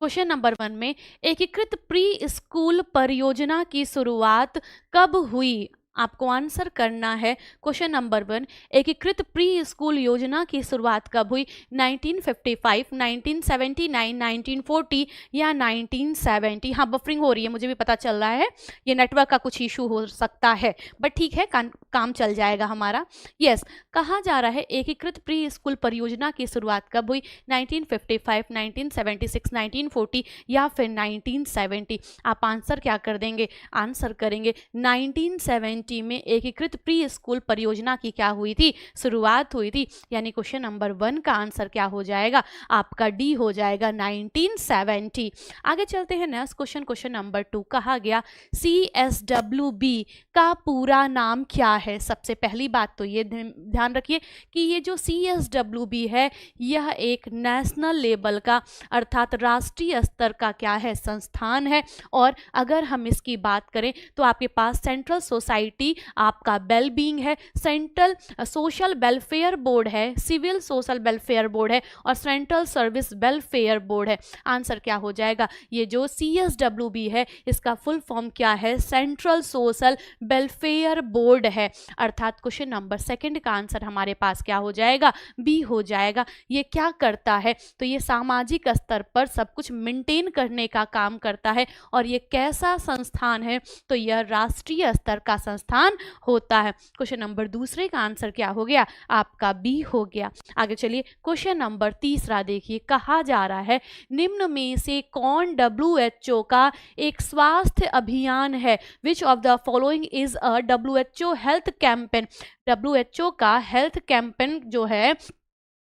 Question number 1 में एकीकृत pre school परियोजना की शुरुआत कब हुई? आपको आंसर करना है। क्वेश्चन नंबर 1, एकीकृत प्री स्कूल योजना की शुरुआत कब हुई? 1955, 1979, 1940 या 1970? हाँ, बफरिंग हो रही है, मुझे भी पता चल रहा है, ये नेटवर्क का कुछ इशू हो सकता है, बट ठीक है, काम चल जाएगा हमारा। यस, कहा जा रहा है एकीकृत प्री स्कूल परियोजना की शुरुआत कब हुई? 1955, 1976, 1940 या फिर 1970? आप आंसर क्या कर देंगे? आंसर करेंगे 1970 में एकीकृत प्री स्कूल परियोजना की क्या हुई थी? शुरुआत हुई थी। यानी क्वेश्चन नंबर 1 का आंसर क्या हो जाएगा? आपका डी हो जाएगा 1970। आगे चलते हैं नेक्स्ट क्वेश्चन, क्वेश्चन नंबर 2। कहा गया CSWB का पूरा नाम क्या है? सबसे पहली बात तो ये ध्यान रखिए कि ये जो CSWB है यह एक नेशनल लेवल का अर्थात राष्ट्रीय स्तर का क्या है? संस्थान है। और अगर हम इसकी बात करें तो आपके पास सेंट्रल सोसाइटी आपका वेल बीइंग है, सेंट्रल सोशल वेलफेयर बोर्ड है, सिविल सोशल वेलफेयर बोर्ड है और सेंट्रल सर्विस वेलफेयर बोर्ड है। आंसर क्या हो जाएगा? ये जो CSWB है इसका फुल फॉर्म क्या है? सेंट्रल सोशल वेलफेयर बोर्ड है। अर्थात क्वेश्चन नंबर 2 का आंसर हमारे पास क्या हो जाएगा? बी हो जाएगा। ये क्या करता है? तो ये सामाजिक स्तर पर सब कुछ मेंटेन करने का काम करता है। और ये कैसा संस्थान है? तो यह राष्ट्रीय स्तर का संस्थान होता है। क्वेश्चन नंबर 2 का आंसर क्या हो गया? आपका बी हो गया। आगे चलिए क्वेश्चन नंबर 3 देखिए। कहा जा रहा है निम्न में से कौन WHO का एक स्वास्थ्य अभियान है? Which of the following is a WHO health campaign? WHO का हेल्थ कैंपेन जो है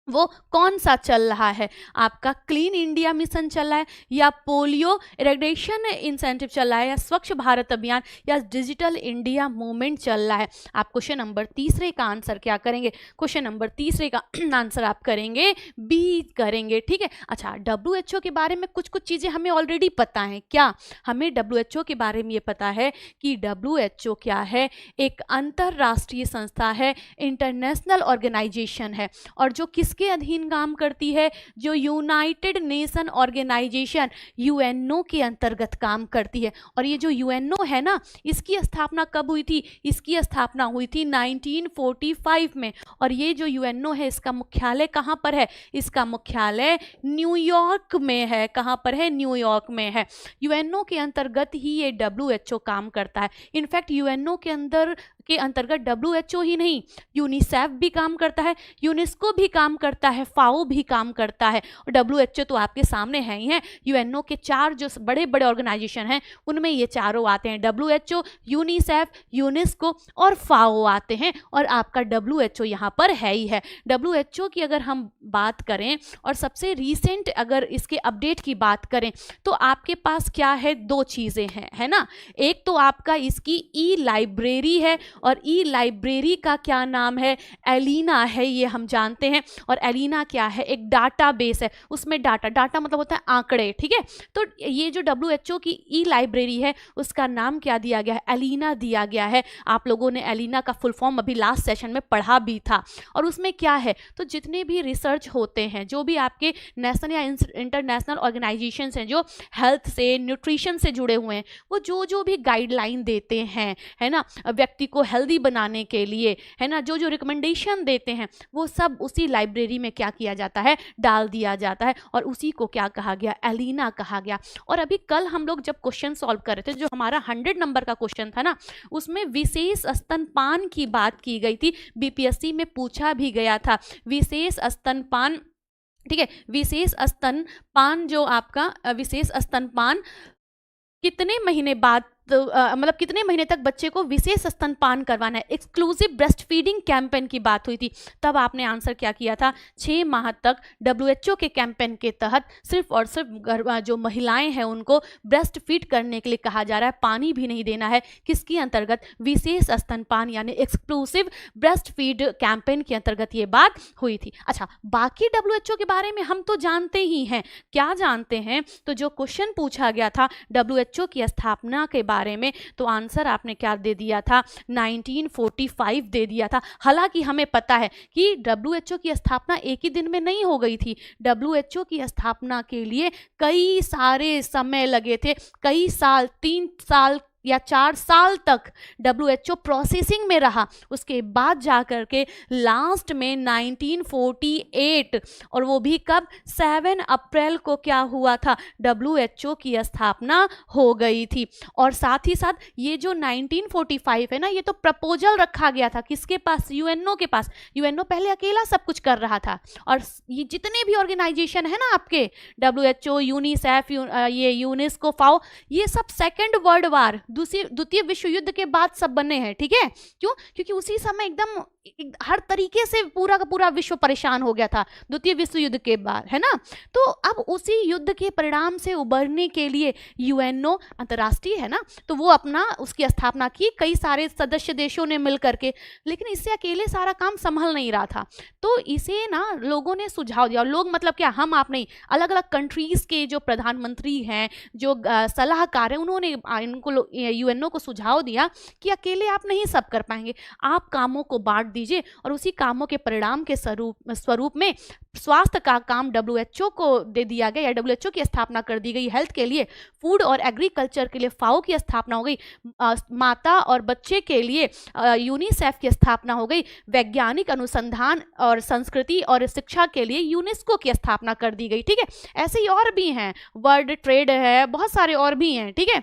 वो कौन सा चल रहा है? आपका क्लीन इंडिया मिशन चल रहा है या पोलियो इरेडिकेशन इंसेंटिव चल रहा है या स्वच्छ भारत अभियान या डिजिटल इंडिया मूवमेंट चल रहा है? आप क्वेश्चन नंबर 3 का आंसर क्या करेंगे? क्वेश्चन नंबर 3 का आंसर आप करेंगे बी करेंगे। ठीक है। अच्छा, WHO के बारे में कुछ कुछ चीज़ें हमें ऑलरेडी पता है। क्या हमें WHO के बारे में ये पता है कि WHO क्या है? एक अंतरराष्ट्रीय संस्था है, इंटरनेशनल ऑर्गेनाइजेशन है। और जो किसके अधीन काम करती है? जो यूनाइटेड नेशन ऑर्गेनाइजेशन UNO के अंतर्गत काम करती है। और ये जो UNO है ना, इसकी स्थापना कब हुई थी? इसकी स्थापना हुई थी 1945 में। और ये जो UNO है इसका मुख्यालय कहाँ पर है? इसका मुख्यालय न्यूयॉर्क में है। कहाँ पर है? न्यूयॉर्क में है। UNO के अंतर्गत ही ये WHO काम करता है। इनफैक्ट UNO के अंतर्गत WHO ही नहीं, यूनिसेफ भी काम करता है, यूनेस्को भी काम करता है, FAO भी काम करता है। और WHO तो आपके सामने है ही है। UNO के 4 जो बड़े बड़े ऑर्गेनाइजेशन हैं उनमें ये चारों आते हैं, WHO, यूनिसेफ, यूनेस्को और FAO आते हैं। और आपका WHO यहाँ पर है ही है। WHO की अगर हम बात करें और सबसे रीसेंट अगर इसके अपडेट की बात करें तो आपके पास क्या है? 2 चीज़ें हैं, है ना। एक तो आपका इसकी ई-लाइब्रेरी है और ई-लाइब्रेरी का क्या नाम है? एलिना है, ये हम जानते हैं। और एलिना क्या है? एक डाटाबेस है, उसमें डाटा मतलब होता है आंकड़े। ठीक है। तो ये जो WHO की ई-लाइब्रेरी है उसका नाम क्या दिया गया है? एलिना दिया गया है। आप लोगों ने एलिना का फुल फॉर्म अभी लास्ट सेशन में पढ़ा भी था। और उसमें क्या है? तो जितने भी रिसर्च होते हैं, जो भी आपके नेशनल या इंटरनेशनल ऑर्गेनाइजेशन हैं जो हेल्थ से, न्यूट्रिशन से जुड़े हुए हैं, वो जो भी गाइडलाइन देते हैं, है ना, व्यक्ति को हेल्दी बनाने के लिए, है ना, जो रिकमेंडेशन देते हैं वो सब उसी लाइब्रेरी में क्या किया जाता है? डाल दिया जाता है। और उसी को क्या कहा गया? एलिना कहा गया। और अभी कल हम लोग जब क्वेश्चन सॉल्व कर रहे थे, जो हमारा 100 नंबर का क्वेश्चन था ना, उसमें विशेष स्तनपान की बात की गई थी। BPSC में पूछा भी गया था विशेष स्तनपान। ठीक है। विशेष स्तनपान जो आपका विशेष स्तनपान कितने महीने बाद मतलब कितने महीने तक बच्चे को विशेष स्तनपान करवाना है? एक्सक्लूसिव ब्रेस्ट फीडिंग कैंपेन की बात हुई थी। तब आपने आंसर क्या किया था? 6 माह तक WHO के कैंपेन के तहत सिर्फ और सिर्फ जो महिलाएं हैं उनको ब्रेस्ट फीड करने के लिए कहा जा रहा है, पानी भी नहीं देना है। किसके अंतर्गत? विशेष स्तनपान यानी एक्सक्लूसिव ब्रेस्ट फीड कैंपेन के अंतर्गत ये बात हुई थी। अच्छा, बाकी WHO के बारे में हम तो जानते ही हैं। क्या जानते हैं? तो जो क्वेश्चन पूछा गया था WHO की स्थापना के बारे में, तो आंसर आपने क्या दे दिया था, 1945 दे दिया था। हालांकि हमें पता है कि डब्ल्यूएचओ की स्थापना एक ही दिन में नहीं हो गई थी। डब्ल्यूएचओ की स्थापना के लिए कई सारे समय लगे थे, कई साल, 3 साल या 4 साल तक डब्ल्यूएचओ प्रोसेसिंग में रहा। उसके बाद जाकर के लास्ट में 1948, और वो भी कब, 7 अप्रैल को क्या हुआ था, डब्ल्यूएचओ की स्थापना हो गई थी। और साथ ही साथ ये जो 1945 है ना, ये तो प्रपोजल रखा गया था किसके पास, यूएनओ के पास। यूएनओ पहले अकेला सब कुछ कर रहा था, और ये जितने भी ऑर्गेनाइजेशन है ना आपके, डब्ल्यूएचओ, यूनिसेफ, ये यूनेस्को, फाओ, ये सब सेकेंड वर्ल्ड वार, द्वितीय विश्व युद्ध के बाद सब बने हैं। ठीक है, क्यों, क्योंकि उसी समय एकदम हर तरीके से पूरा का पूरा विश्व परेशान हो गया था द्वितीय विश्व युद्ध के बाद, है ना। तो अब उसी युद्ध के परिणाम से उबरने के लिए यूएनओ अंतर्राष्ट्रीय है ना, तो वो अपना उसकी स्थापना की कई सारे सदस्य देशों ने मिल करके, लेकिन इससे अकेले सारा काम संभल नहीं रहा था। तो इसे ना लोगों ने सुझाव दिया, लोग मतलब क्या, हम आप नहीं, अलग अलग कंट्रीज के जो प्रधानमंत्री हैं, जो सलाहकार हैं, उन्होंने इनको यूएनओ को सुझाव दिया कि अकेले आप नहीं सब कर पाएंगे, आप कामों को बांट दीजिए, और उसी कामों के परिणाम के स्वरूप में स्वास्थ्य का काम डब्ल्यूएचओ को दे दिया गया, या डब्ल्यूएचओ की स्थापना कर दी गई। हेल्थ के लिए, फूड और एग्रीकल्चर के लिए फाओ की स्थापना हो गई, माता और बच्चे के लिए यूनिसेफ की स्थापना हो गई, वैज्ञानिक अनुसंधान और संस्कृति और शिक्षा के लिए यूनेस्को की स्थापना कर दी गई। ठीक है, ऐसे ही और भी हैं, वर्ल्ड ट्रेड है, बहुत सारे और भी हैं। ठीक है,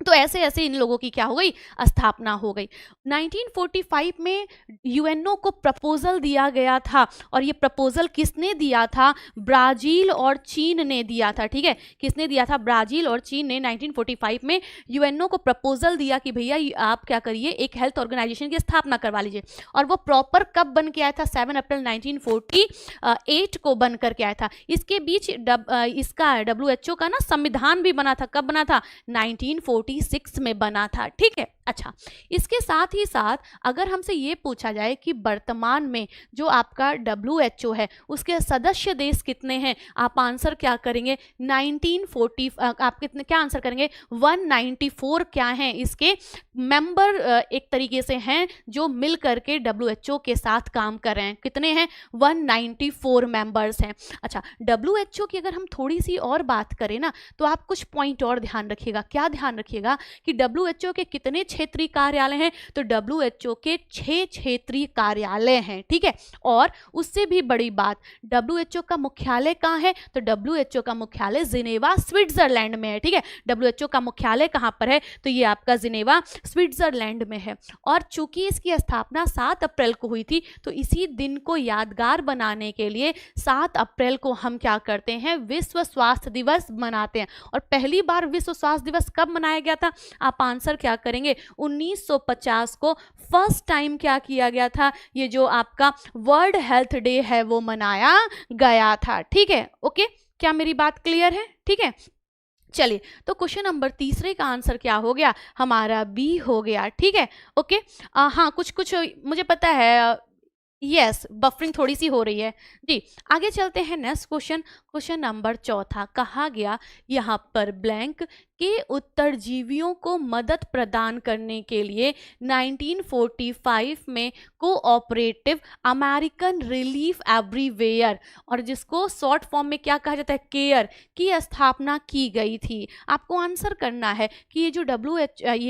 तो ऐसे ऐसे इन लोगों की क्या हो गई, स्थापना हो गई। 1945 में यूएनओ को प्रपोजल दिया गया था, और ये प्रपोजल किसने दिया था, ब्राजील और चीन ने दिया था। ठीक है, किसने दिया था, ब्राजील और चीन ने 1945 में यूएनओ को प्रपोजल दिया कि भैया आप क्या करिए, एक हेल्थ ऑर्गेनाइजेशन की स्थापना करवा लीजिए। और वो प्रॉपर कब बन के आया था, 7 अप्रैल 1948 को बन करके आया था। इसके बीच इसका डब्ल्यूएचओ का ना संविधान भी बना था। कब बना था, 1946 में बना था। ठीक है, अच्छा, इसके साथ ही साथ अगर हमसे ये पूछा जाए कि वर्तमान में जो आपका डब्ल्यूएचओ है उसके सदस्य देश कितने हैं, आप आंसर क्या करेंगे, 1940, आप कितने क्या आंसर करेंगे, 194 क्या हैं इसके मेंबर, एक तरीके से हैं जो मिल करके डब्ल्यूएचओ के साथ काम कर रहे हैं। कितने हैं, 194 मेंबर्स हैं। अच्छा, डब्ल्यूएचओ की अगर हम थोड़ी सी और बात करें ना, तो आप कुछ पॉइंट और ध्यान रखिएगा। क्या ध्यान रखिएगा कि डब्ल्यूएचओ के कितने क्षेत्रीय कार्यालय हैं, तो डब्ल्यूएचओ के 6 क्षेत्रीय कार्यालय हैं। ठीक है, और उससे भी बड़ी बात, डब्ल्यूएचओ का मुख्यालय कहाँ है, तो डब्ल्यूएचओ का मुख्यालय जिनेवा स्विट्जरलैंड में है। ठीक है, डब्ल्यूएचओ का मुख्यालय कहाँ पर है, तो ये आपका जिनेवा स्विट्जरलैंड में है। और चूंकि इसकी स्थापना 7 अप्रैल को हुई थी, तो इसी दिन को यादगार बनाने के लिए 7 अप्रैल को हम क्या करते हैं, विश्व स्वास्थ्य दिवस मनाते हैं। और पहली बार विश्व स्वास्थ्य दिवस कब मनाया गया था, आप आंसर क्या करेंगे, 1950 को फर्स्ट टाइम क्या किया गया था, ये जो आपका वर्ल्ड हेल्थ डे है वो मनाया गया था। ठीक है, ओके, क्या मेरी बात क्लियर है। ठीक है, चलिए, तो क्वेश्चन नंबर तीसरे का आंसर क्या हो गया, हमारा बी हो गया। ठीक है, ओके, हाँ, कुछ मुझे पता है, यस, बफरिंग थोड़ी सी हो रही है जी। आगे चलते हैं, नेक्स्ट क्वेश्चन, क्वेश्चन नंबर चौथा, कहा गया यहाँ पर ब्लैंक के उत्तरजीवियों को मदद प्रदान करने के लिए 1945 में कोऑपरेटिव अमेरिकन रिलीफ एवरीवेयर, और जिसको शॉर्ट फॉर्म में क्या कहा जाता है, केयर, की स्थापना की गई थी। आपको आंसर करना है कि ये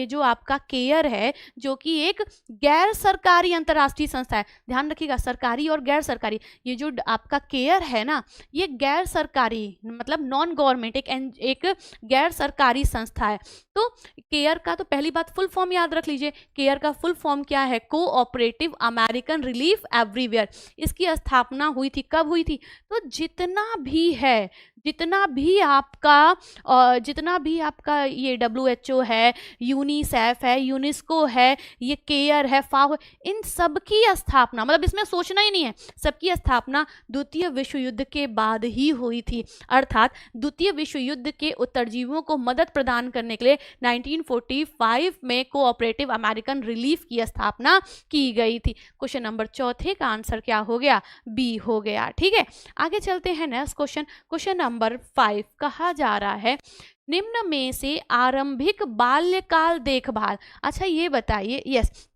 जो आपका केयर है, जो कि एक गैर सरकारी अंतर्राष्ट्रीय संस्था है, ध्यान रखिएगा, सरकारी और गैर सरकारी, ये जो आपका केयर है ना, ये गैर सरकारी मतलब नॉन गवर्नमेंट, एक गैर सरकारी संस्था है। तो केयर का तो पहली बात फुल फॉर्म याद रख लीजिए, केयर का फुल फॉर्म क्या है, कोऑपरेटिव अमेरिकन रिलीफ एवरीवेयर। इसकी स्थापना हुई थी, कब हुई थी, तो जितना भी आपका ये डब्ल्यूएचओ है, यूनिसेफ है, यूनेस्को है, ये केयर है, फाओ, इन सब की स्थापना, मतलब इसमें सोचना ही नहीं है, सबकी स्थापना द्वितीय विश्व युद्ध के बाद ही हुई थी। अर्थात द्वितीय विश्व युद्ध के उत्तरजीवियों को मदद प्रदान करने के लिए 1945 में कोऑपरेटिव अमेरिकन रिलीफ की स्थापना की गई थी। क्वेश्चन नंबर चौथे का आंसर क्या हो गया, बी हो गया। ठीक है, आगे चलते हैं नेक्स्ट क्वेश्चन, क्वेश्चन नंबर 5 कहा जा रहा है निम्न में से आरंभिक बाल्यकाल देखभाल। अच्छा ये बताइए, यस,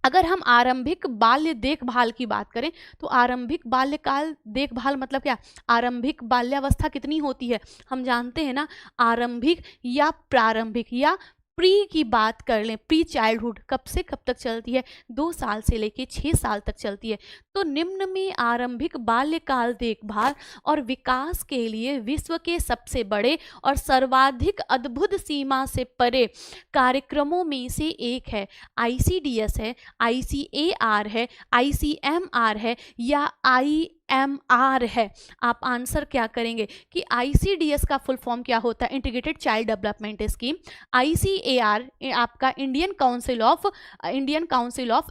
अगर हम आरंभिक बाल्य देखभाल की बात करें तो आरंभिक बाल्यकाल देखभाल मतलब क्या? आरंभिक बाल्यावस्था कितनी होती है? हम जानते हैं ना, आरंभिक या प्रारंभिक या प्री की बात कर लें, प्री चाइल्डहुड कब से कब तक चलती है? 2 साल से लेके 6 साल तक चलती है। तो निम्न में आरंभिक बाल्यकाल देखभाल और विकास के लिए विश्व के सबसे बड़े और सर्वाधिक अद्भुत सीमा से परे कार्यक्रमों में से एक है। ICDS है, ICAR है, ICMR है या IMR है? आप आंसर क्या करेंगे कि ICDS का फुल फॉर्म क्या होता है? Integrated child development scheme. ICAR आपका Indian council of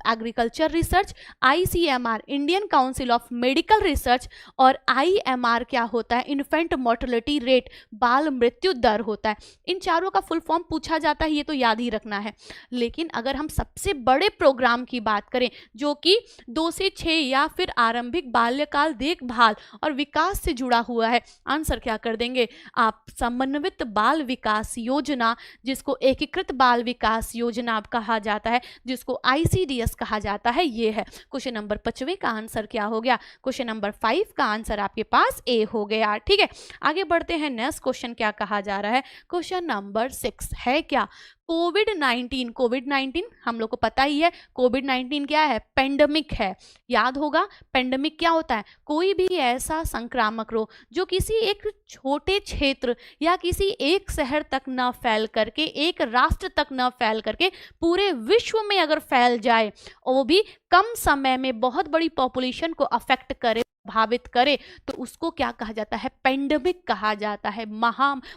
agriculture research. ICMR Indian council of medical research. और IMR क्या होता है? इन्फेंट मोर्टेलिटी रेट, बाल मृत्यु दर होता है। इन चारों का फुल फॉर्म पूछा जाता है, ये तो याद ही रखना है। लेकिन अगर हम सबसे बड़े प्रोग्राम की बात करें जो कि 2 से 6 या फिर आरंभिक बाल्यकाल देखभाल और विकास से जुड़ा हुआ है, आंसर क्या कर देंगे आप? समन्वित बाल विकास योजना, जिसको एकीकृत बाल विकास योजना कहा जाता है, जिसको ICDS कहा जाता है, ये है। क्वेश्चन नंबर 5 का आंसर क्या हो गया? क्वेश्चन नंबर 5 का आंसर आपके पास ए हो गया। ठीक है, आगे बढ़ते हैं। नेक्स्ट क्वेश्चन क्या कहा जा रहा है? क्वेश्चन नंबर 6 है क्या? कोविड-19 हम लोग को पता ही है, कोविड-19 क्या है? पेंडेमिक है। याद होगा, पेंडेमिक क्या होता है? कोई भी ऐसा संक्रामक रोग जो किसी एक छोटे क्षेत्र या किसी एक शहर तक न फैल करके, एक राष्ट्र तक न फैल करके पूरे विश्व में अगर फैल जाए, वो भी कम समय में बहुत बड़ी पॉपुलेशन को अफेक्ट करे, प्रभावित करे, तो उसको क्या कहा जाता है? पेंडेमिक कहा जाता है।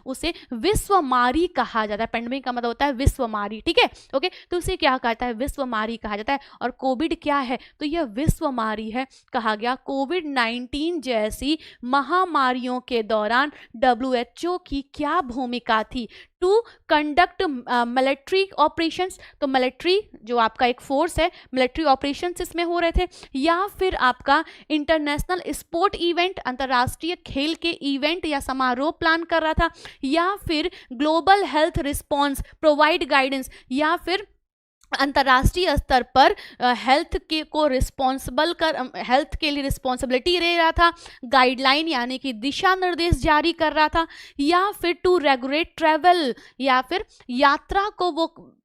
उसे विश्वमारी कहा जाता है। पेंडेमिक का मतलब होता है विश्वमारी। ठीक है, ओके, तो उसे क्या कहता है? विश्वमारी कहा जाता है। और कोविड क्या है? तो यह विश्वमारी है। कहा गया कोविड-19 जैसी महामारियों के दौरान WHO की क्या भूमिका थी? टू कंडक्ट मिलिट्री ऑपरेशंस, तो मिलिट्री जो आपका एक फोर्स है, मिलिट्री ऑपरेशंस इसमें हो रहे थे, या फिर आपका इंटरनेशनल स्पोर्ट इवेंट, अंतर्राष्ट्रीय खेल के इवेंट या समारोह प्लान कर रहा था, या फिर global health response provide guidance, या फिर अंतर्राष्ट्रीय स्तर पर हेल्थ के लिए रिस्पॉन्सिबिलिटी ले रहा था, गाइडलाइन यानी कि दिशा निर्देश जारी कर रहा था, या फिर टू रेगुलेट ट्रैवल, या फिर यात्रा को वो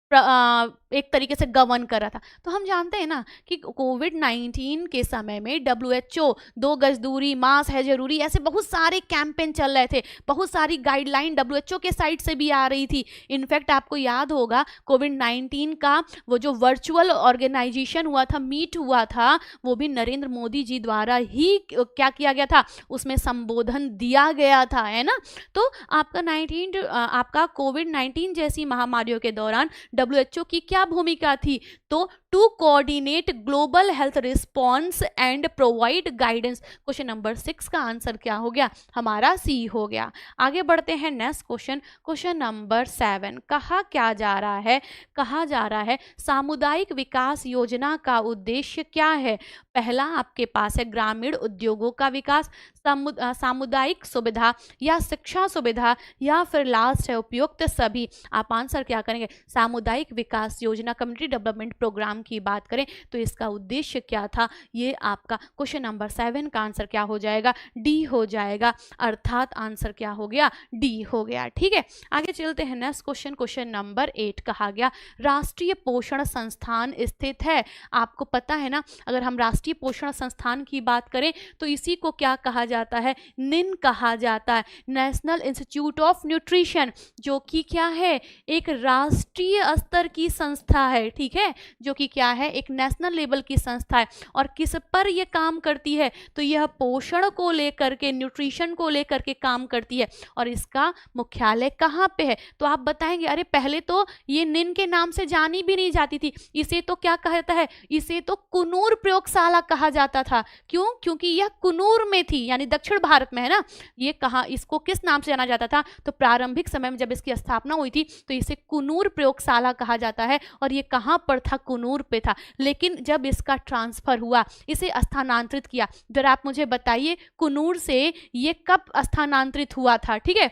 एक तरीके से गवर्न कर रहा था। तो हम जानते हैं ना कि कोविड-19 के समय में WHO 2 गज दूरी, मास्क है जरूरी, ऐसे बहुत सारे कैंपेन चल रहे थे, बहुत सारी गाइडलाइन WHO के साइड से भी आ रही थी। इनफैक्ट आपको याद होगा कोविड-19 का वो जो वर्चुअल ऑर्गेनाइजेशन हुआ था, मीट हुआ था, वो भी नरेंद्र मोदी जी द्वारा ही क्या किया गया था? उसमें संबोधन दिया गया था, है ना। तो आपका कोविड-19 जैसी महामारियों के दौरान WHO की क्या भूमिका थी? तो to coordinate global health response and provide guidance. Question number 6 का आंसर क्या हो गया? हमारा सी हो गया। आगे बढ़ते हैं नेक्स्ट क्वेश्चन, क्वेश्चन नंबर 7 कहा क्या जा रहा है? कहा जा रहा है सामुदायिक विकास योजना का उद्देश्य क्या है? पहला आपके पास है ग्रामीण उद्योगों का विकास, सामुदायिक सुविधा या शिक्षा सुविधा, या फिर लास्ट है उपयुक्त सभी। आप आंसर क्या करेंगे? सामुदायिक विकास योजना, कम्युनिटी डेवलपमेंट प्रोग्राम की बात करें तो इसका उद्देश्य क्या था? ये आपका क्वेश्चन नंबर 7 का आंसर क्या हो जाएगा? डी हो जाएगा। अर्थात आंसर क्या हो गया? डी हो गया। ठीक है, आगे चलते हैं नेक्स्ट क्वेश्चन, क्वेश्चन नंबर 8 कहा गया राष्ट्रीय पोषण संस्थान स्थित है। आपको पता है ना, अगर हम राष्ट्रीय पोषण संस्थान की बात करें तो इसी को क्या कहा जाता है? निन कहा जाता है, नेशनल इंस्टीट्यूट ऑफ न्यूट्रिशन, जो कि क्या है? एक राष्ट्रीय स्तर की संस्था है। ठीक है, जो कि क्या है? एक नेशनल लेवल की संस्था है। और किस पर यह काम करती है? तो यह पोषण को लेकर के, न्यूट्रिशन को लेकर के काम करती है। और इसका मुख्यालय कहाँ पे है? तो आप बताएंगे अरे पहले तो ये निन के नाम से जानी भी नहीं जाती थी, इसे तो क्या कहता है? इसे तो कुनूर प्रयोगशाला प्रयोगशाला कहा जाता था? क्यों? क्योंकि यह कुन्नूर में थी, यानी दक्षिण भारत में है ना। ये कहाँ, इसको किस नाम से जाना जाता था? तो प्रारंभिक समय में जब इसकी स्थापना हुई थी तो इसे कुन्नूर प्रयोगशाला कहा जाता है, और ये कहाँ पर था? कुन्नूर पे था। लेकिन जब इसका ट्रांसफर हुआ, इसे स्थानांतरित किया, जरा आप मुझे बताइए कुन्नूर से ये कब स्थानांतरित हुआ था? ठीक है,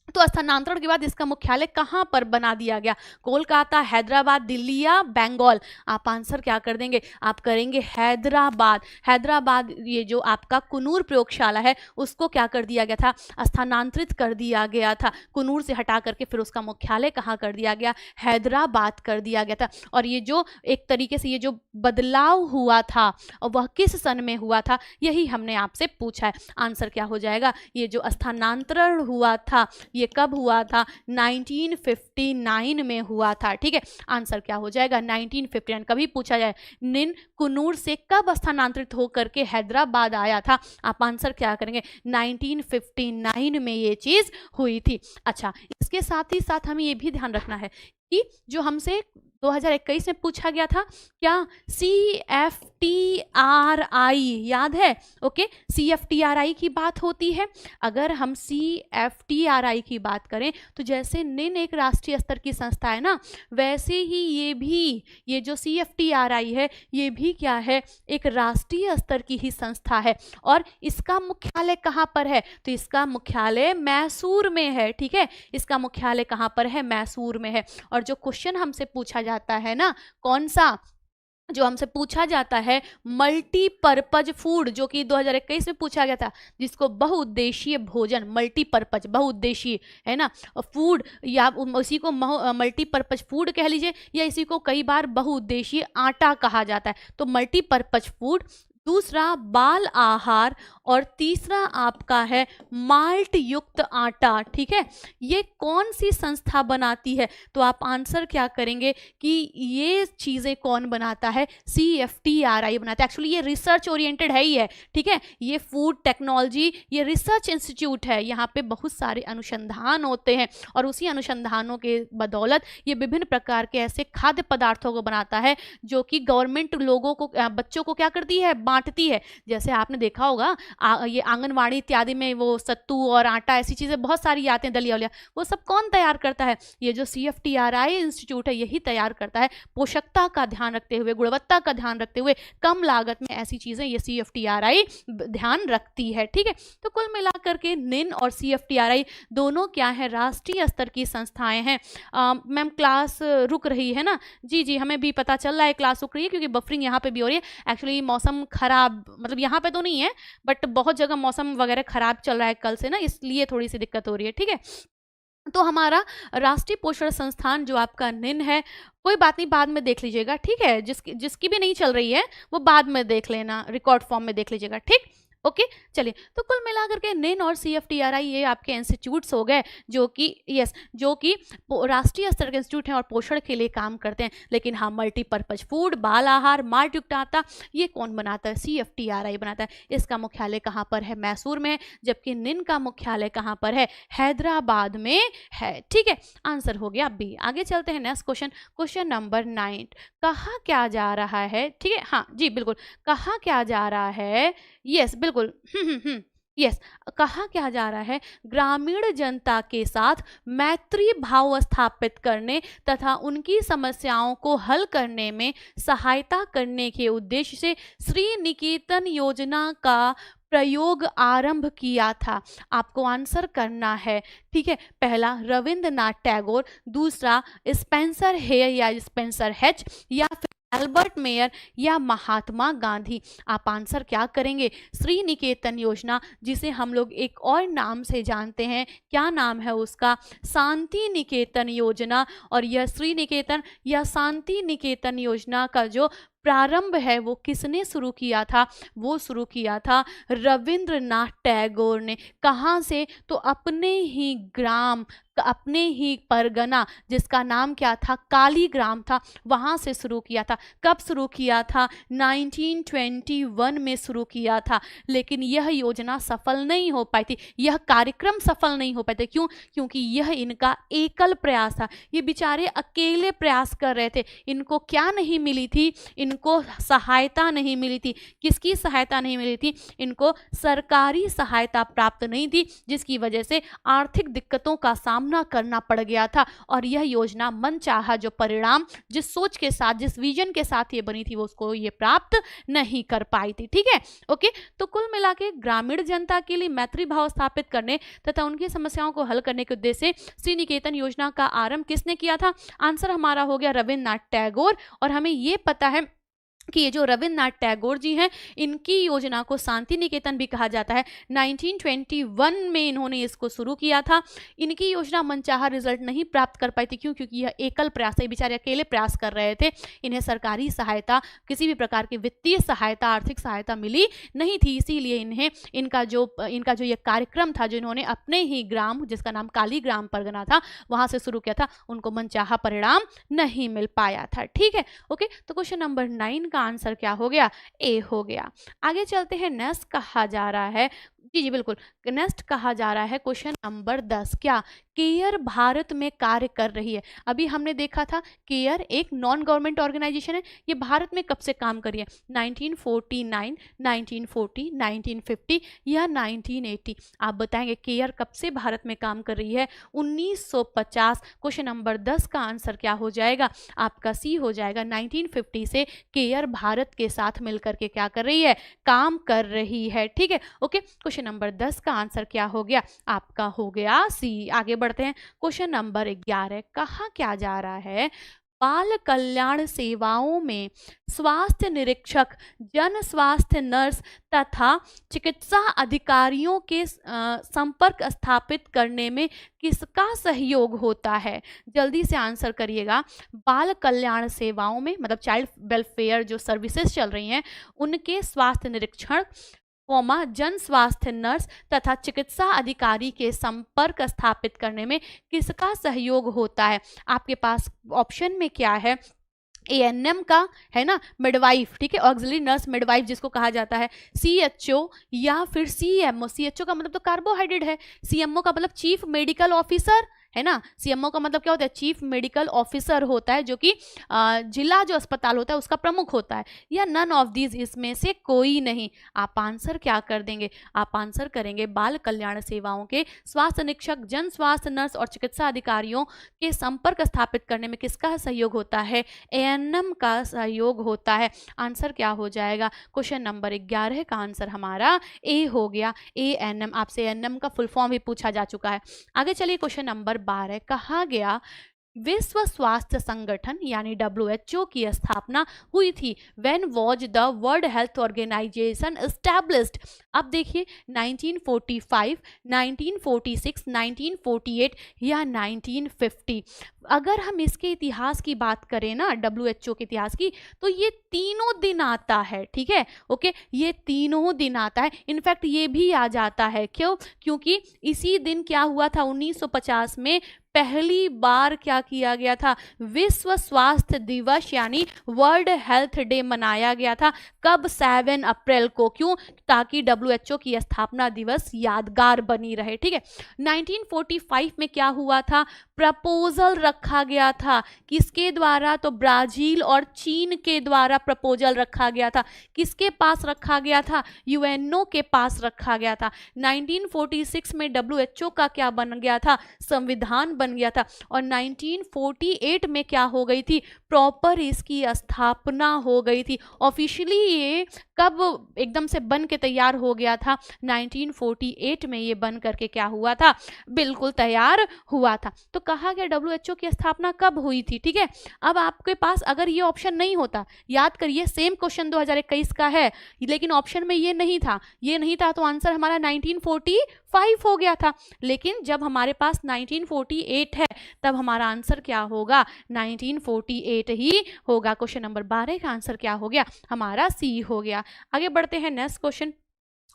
तो स्थानांतरण के बाद इसका मुख्यालय कहाँ पर बना दिया गया? कोलकाता, हैदराबाद, दिल्ली या बंगाल? आप आंसर क्या कर देंगे? आप करेंगे हैदराबाद। हैदराबाद, ये जो आपका कुन्नूर प्रयोगशाला है उसको क्या कर दिया गया था? स्थानांतरित कर दिया गया था। कुन्नूर से हटा करके फिर उसका मुख्यालय कहाँ कर दिया गया? हैदराबाद कर दिया गया था। और ये जो एक तरीके से ये जो बदलाव हुआ था वह किस सन में हुआ था, यही हमने आपसे पूछा है। आंसर क्या हो जाएगा? ये जो स्थानांतरण हुआ था ये कब हुआ था? 1959 में हुआ था। ठीक है, आंसर क्या हो जाएगा? 1959। कभी पूछा जाए निन कुन्नूर से कब स्थानांतरित होकर के हैदराबाद आया था, आप आंसर क्या करेंगे? 1959 में ये चीज हुई थी। अच्छा, इसके साथ ही साथ हमें ये भी ध्यान रखना है कि जो हमसे 2021 में पूछा गया था, क्या CFTRI याद है? ओके, CFTRI की बात होती है। अगर हम CFTRI की बात करें तो जैसे निन एक राष्ट्रीय स्तर की संस्था है ना, वैसे ही ये भी, ये जो CFTRI है ये भी क्या है? एक राष्ट्रीय स्तर की ही संस्था है। और इसका मुख्यालय कहाँ पर है? तो इसका मुख्यालय मैसूर में है। ठीक है, इसका मुख्यालय कहाँ पर है? मैसूर में है। और जो क्वेश्चन हमसे पूछा जाता है ना, कौन सा? जो हमसे पूछा जाता है मल्टीपर्पज फूड, जो कि 2021 में पूछा गया था, जिसको बहुउद्देशीय भोजन, मल्टीपर्पज, बहुउद्देशीय है ना फूड, या इसी को मल्टीपर्पज फूड कह लीजिए, या इसी को कई बार बहुउद्देशीय आटा कहा जाता है। तो मल्टीपर्पज फूड, दूसरा बाल आहार, और तीसरा आपका है माल्ट युक्त आटा। ठीक है, ये कौन सी संस्था बनाती है? तो आप आंसर क्या करेंगे कि ये चीज़ें कौन बनाता है? CFTRI बनाता है। एक्चुअली ये रिसर्च ओरिएंटेड है ही है। ठीक है, ये फूड टेक्नोलॉजी, ये रिसर्च इंस्टीट्यूट है, यहाँ पे बहुत सारे अनुसंधान होते हैं, और उसी अनुसंधानों के बदौलत ये विभिन्न प्रकार के ऐसे खाद्य पदार्थों को बनाता है जो कि गवर्नमेंट लोगों को, बच्चों को क्या करती है? बांटती है। जैसे आपने देखा होगा ये आंगनवाड़ी इत्यादि में वो सत्तू और आटा, ऐसी चीजें बहुत सारी आते हैं, दलिया वलिया, वो सब कौन तैयार करता है? ये जो CFTRI इंस्टीट्यूट है यही तैयार करता है। पोषकता का ध्यान रखते हुए, गुणवत्ता का ध्यान रखते हुए, कम लागत में ऐसी चीजें ये CFTRI ध्यान रखती है। ठीक है, तो कुल मिलाकर के निन और CFTRI दोनों क्या है? राष्ट्रीय स्तर की संस्थाएं हैं। मैम क्लास रुक रही है ना? जी जी, हमें भी पता चल रहा है क्लास रुक रही है, क्योंकि बफरिंग यहाँ पे भी हो रही है। एक्चुअली मौसम खराब, मतलब यहाँ पे तो नहीं है बट बहुत जगह मौसम वगैरह खराब चल रहा है कल से ना, इसलिए थोड़ी सी दिक्कत हो रही है। ठीक है, तो हमारा राष्ट्रीय पोषण संस्थान जो आपका निन है, कोई बात नहीं, बाद में देख लीजिएगा। ठीक है, जिसकी भी नहीं चल रही है वो बाद में देख लेना, रिकॉर्ड फॉर्म में देख लीजिएगा। ठीक, ओके, चलिए। तो कुल मिलाकर के निन और CFTRI ये आपके इंस्टीट्यूट्स हो गए जो कि जो कि राष्ट्रीय स्तर के इंस्टीट्यूट हैं और पोषण के लिए काम करते हैं। लेकिन हाँ, मल्टीपर्पज फूड, बाल आहार, माल्ट युक्त आटा, ये कौन बनाता है? CFTRI बनाता है। इसका मुख्यालय कहाँ पर है? मैसूर में, जबकि निन का मुख्यालय कहाँ पर है? हैदराबाद में है। ठीक है, आंसर हो गया बी। आगे चलते हैं नेक्स्ट क्वेश्चन, क्वेश्चन नंबर 9। कहा क्या जा रहा है? ठीक है, हाँ जी बिल्कुल, कहा क्या जा रहा है? यस बिल्कुल, यस, कहा क्या जा रहा है? ग्रामीण जनता के साथ मैत्री भाव स्थापित करने तथा उनकी समस्याओं को हल करने में सहायता करने के उद्देश्य से श्री निकेतन योजना का प्रयोग आरंभ किया था। आपको आंसर करना है। ठीक है, पहला रविंद्रनाथ टैगोर, दूसरा स्पेंसर हेयर या स्पेंसर हेच, या फिर एल्बर्ट मेयर, या महात्मा गांधी। आप आंसर क्या करेंगे? श्री निकेतन योजना, जिसे हम लोग एक और नाम से जानते हैं, क्या नाम है उसका? शांति निकेतन योजना। और यह श्री निकेतन या शांति निकेतन योजना का जो प्रारंभ है वो किसने शुरू किया था? वो शुरू किया था रविंद्रनाथ टैगोर ने। कहाँ से? तो अपने ही ग्राम, अपने ही परगना, जिसका नाम क्या था? कालीग्राम था, वहाँ से शुरू किया था। कब शुरू किया था? 1921 में शुरू किया था। लेकिन यह योजना सफल नहीं हो पाई थी, यह कार्यक्रम सफल नहीं हो पाए थे। क्यों? क्योंकि यह इनका एकल प्रयास था। ये बेचारे अकेले प्रयास कर रहे थे। इनको क्या नहीं मिली थी? इनको सहायता नहीं मिली थी। किसकी सहायता नहीं मिली थी? इनको सरकारी सहायता प्राप्त नहीं थी, जिसकी वजह से आर्थिक दिक्कतों का सामना करना पड़ गया था और यह योजना मनचाहा जो परिणाम, जिस सोच के साथ, जिस विजन के साथ ये बनी थी, वो उसको ये प्राप्त नहीं कर पाई थी। ठीक है, ओके। तो कुल मिला के ग्रामीण जनता के लिए मैत्री भाव स्थापित करने तथा उनकी समस्याओं को हल करने के उद्देश्य से श्री निकेतन योजना का आरंभ किसने किया था? आंसर हमारा हो गया रविन्द्रनाथ टैगोर। और हमें ये पता है कि ये जो रविन्द्रनाथ टैगोर जी हैं, इनकी योजना को शांति निकेतन भी कहा जाता है। 1921 में इन्होंने इसको शुरू किया था। इनकी योजना मनचाहा रिजल्ट नहीं प्राप्त कर पाई थी। क्यों? क्योंकि यह एकल प्रयास है, बेचारे अकेले प्रयास कर रहे थे। इन्हें सरकारी सहायता, किसी भी प्रकार की वित्तीय सहायता, आर्थिक सहायता मिली नहीं थी। इसीलिए इन्हें इनका जो ये कार्यक्रम था, जो इन्होंने अपने ही ग्राम, जिसका नाम कालीग्राम परगना था, वहां से शुरू किया था, उनको मनचाहा परिणाम नहीं मिल पाया था। ठीक है, ओके। तो क्वेश्चन नंबर 9 का आंसर क्या हो गया? ए हो गया। आगे चलते हैं। नेक्स्ट कहा जा रहा है, जी बिल्कुल, नेक्स्ट कहा जा रहा है क्वेश्चन नंबर 10। क्या केयर भारत में कार्य कर रही है? अभी हमने देखा था केयर एक नॉन गवर्नमेंट ऑर्गेनाइजेशन है। ये भारत में कब से काम कर रही है? 1949, 1940, 1950 या 1980? आप बताएंगे केयर कब से भारत में काम कर रही है? 1950। क्वेश्चन नंबर 10 का आंसर क्या हो जाएगा? आपका सी हो जाएगा। 1950 से केयर भारत के साथ मिलकर के क्या कर रही है? काम कर रही है। ठीक है, ओके। क्वेश्चन नंबर 10 का आंसर क्या हो गया? आपका हो गया सी। आगे बढ़ते हैं। Question number 11। कहा क्या जा रहा है? बाल कल्याण सेवाओं में स्वास्थ्य निरीक्षक, जन स्वास्थ्य नर्स तथा चिकित्सा अधिकारियों के संपर्क स्थापित करने में किसका सहयोग होता है? जल्दी से आंसर करिएगा। बाल कल्याण सेवाओं में मतलब चाइल्ड वेलफेयर जो सर्विसेज चल रही हैं, उनके स्वास्थ्य निरीक्षण, जन स्वास्थ्य नर्स तथा चिकित्सा अधिकारी के संपर्क स्थापित करने में किसका सहयोग होता है? आपके पास ऑप्शन में क्या है? एएनएम का है ना, मिडवाइफ, ठीक है, ऑक्सिलरी नर्स मिडवाइफ जिसको कहा जाता है, सीएचओ या फिर सीएमओ। सीएचओ का मतलब तो कार्बोहाइड्रेट है, सीएमओ का मतलब चीफ मेडिकल ऑफिसर है ना। सीएमओ का मतलब क्या होता है? चीफ मेडिकल ऑफिसर होता है, जो कि जिला जो अस्पताल होता है उसका प्रमुख होता है, या नन ऑफ दीज, इसमें से कोई नहीं। आप आंसर क्या कर देंगे? आप आंसर करेंगे बाल कल्याण सेवाओं के स्वास्थ्य निरीक्षक, जन स्वास्थ्य नर्स और चिकित्सा अधिकारियों के संपर्क स्थापित करने में किसका सहयोग होता है? एएनएम का सहयोग होता है। आंसर क्या हो जाएगा? क्वेश्चन नंबर 11 का आंसर हमारा ए हो गया, एएनएम। आपसे एएनएम का फुल फॉर्म भी पूछा जा चुका है। आगे चलिए, क्वेश्चन नंबर 12। कहा गया विश्व स्वास्थ्य संगठन यानी WHO की स्थापना हुई थी। When was the World Health Organization established? अब देखिए 1945, 1946, 1948 या 1950। अगर हम इसके इतिहास की बात करें ना, WHO के इतिहास की, तो ये तीनों दिन आता है। ठीक है, ओके, ये तीनों दिन आता है। इनफैक्ट ये भी आ जाता है। क्यों? क्योंकि इसी दिन क्या हुआ था? 1950 में पहली बार क्या किया गया था? विश्व स्वास्थ्य दिवस यानी वर्ल्ड हेल्थ डे मनाया गया था। कब? 7 अप्रैल को। क्यों? ताकि WHO की स्थापना दिवस यादगार बनी रहे। ठीक है, 1945 में क्या हुआ था? प्रपोजल रखा गया था। किसके द्वारा? तो ब्राजील और चीन के द्वारा प्रपोजल रखा गया था। किसके पास रखा गया था? यूएनओ के पास रखा गया था। 1946 में WHO का क्या बन गया था? संविधान बन गया था। और 1948 में क्या हो गई थी? प्रॉपर इसकी स्थापना हो गई थी। ऑफिशियली ये कब एकदम से बन के तैयार हो गया था? 1948 में ये बन करके क्या हुआ था? बिल्कुल तैयार हुआ था। तो कहा गया WHO की स्थापना कब हुई थी। ठीक है, अब आपके पास अगर ये ऑप्शन नहीं होता, याद करिए सेम क्वेश्चन 2021 का है, लेकिन ऑप्शन में ये नहीं था, ये नहीं था, तो आंसर हमारा 1945 हो गया था। लेकिन जब हमारे पास 1948 है, तब हमारा आंसर क्या होगा? 1948 ही होगा। क्वेश्चन नंबर 12 का आंसर क्या हो गया? हमारा सी हो गया। आगे बढ़ते हैं नेक्स्ट क्वेश्चन।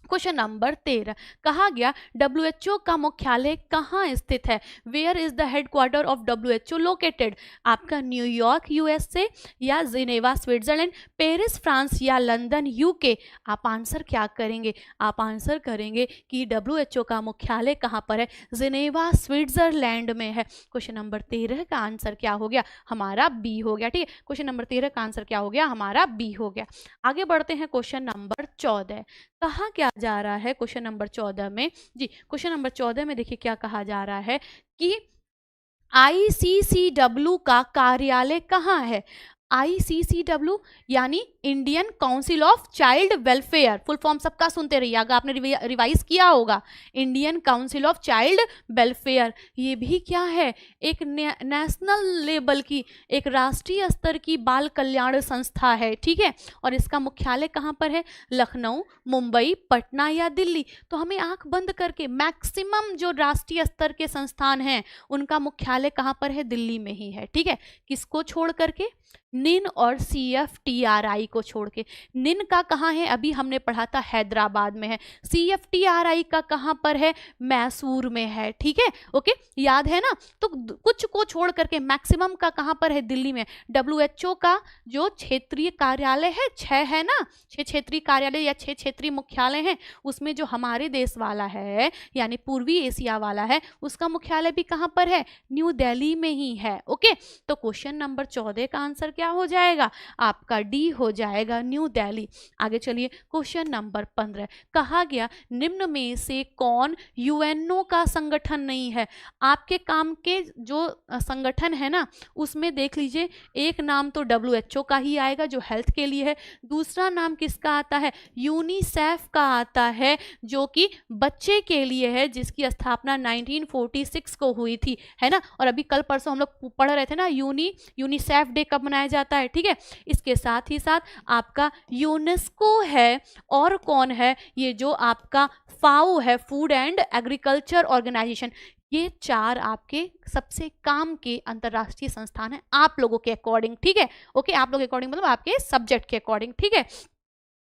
क्वेश्चन नंबर 13 कहा गया WHO का मुख्यालय कहाँ स्थित है? Where is the headquarter of WHO located? आपका न्यूयॉर्क USA या जिनेवा स्विट्जरलैंड, पेरिस फ्रांस या लंदन UK? आप आंसर क्या करेंगे? आप आंसर करेंगे कि WHO का मुख्यालय कहाँ पर है? जिनेवा स्विट्जरलैंड में है। क्वेश्चन नंबर 13 का आंसर क्या हो गया? हमारा बी हो गया। ठीक है, क्वेश्चन नंबर 13 का आंसर क्या हो गया? हमारा बी हो गया। आगे बढ़ते हैं क्वेश्चन नंबर 14। कहा क्या जा रहा है क्वेश्चन नंबर 14 में? जी, क्वेश्चन नंबर 14 में देखिए क्या कहा जा रहा है कि ICCW का कार्यालय कहाँ है? ICCW यानी Indian council of child welfare, full form सबका सुनते रहिए, अगर आपने रिवाइज किया होगा। Indian council of child welfare, ये भी क्या है? एक नेशनल लेवल की, एक राष्ट्रीय स्तर की बाल कल्याण संस्था है। ठीक है, और इसका मुख्यालय कहाँ पर है? लखनऊ, मुंबई, पटना या दिल्ली? तो हमें आंख बंद करके मैक्सिमम जो राष्ट्रीय स्तर के संस्थान हैं उनका मुख्यालय कहाँ पर है? दिल्ली में ही है। ठीक है, किसको छोड़ करके? निन और CFTRI को छोड़ के। निन का कहाँ है? अभी हमने पढ़ा था हैदराबाद में है। CFTRI का कहाँ पर है? मैसूर में है। ठीक है, ओके, याद है ना? तो कुछ को छोड़ करके मैक्सिमम का कहाँ पर है? दिल्ली में। WHO का जो क्षेत्रीय कार्यालय है 6 है ना, 6 क्षेत्रीय कार्यालय या 6 क्षेत्रीय मुख्यालय हैं, उसमें जो हमारे देश वाला है यानी पूर्वी एशिया वाला है उसका मुख्यालय भी कहाँ पर है? न्यू दिल्ली में ही है। ओके, तो क्वेश्चन नंबर 14 का आंसर क्या हो जाएगा? आपका डी हो जाएगा, न्यू दिल्ली। आगे चलिए, क्वेश्चन नंबर 15 कहा गया निम्न में से कौन UNO का संगठन नहीं है? आपके काम के जो संगठन है ना उसमें देख लीजिए, एक नाम तो WHO का ही आएगा जो हेल्थ के लिए है, दूसरा नाम किसका आता है? यूनिसेफ का आता है जो कि बच्चे के लिए है, जिसकी स्थापना 1946 को हुई थी, है ना। और अभी कल परसों हम लोग पढ़ रहे थे ना यूनिसेफ डे कब मनाया जाता है। ठीक है, इसके साथ ही साथ आपका यूनेस्को है, और कौन है? ये जो आपका FAO है, फूड एंड एग्रीकल्चर ऑर्गेनाइजेशन। ये 4 आपके सबसे काम के अंतरराष्ट्रीय संस्थान है आप लोगों के अकॉर्डिंग। ठीक है, ओके, आप लोगों के अकॉर्डिंग मतलब आपके सब्जेक्ट के अकॉर्डिंग। ठीक है,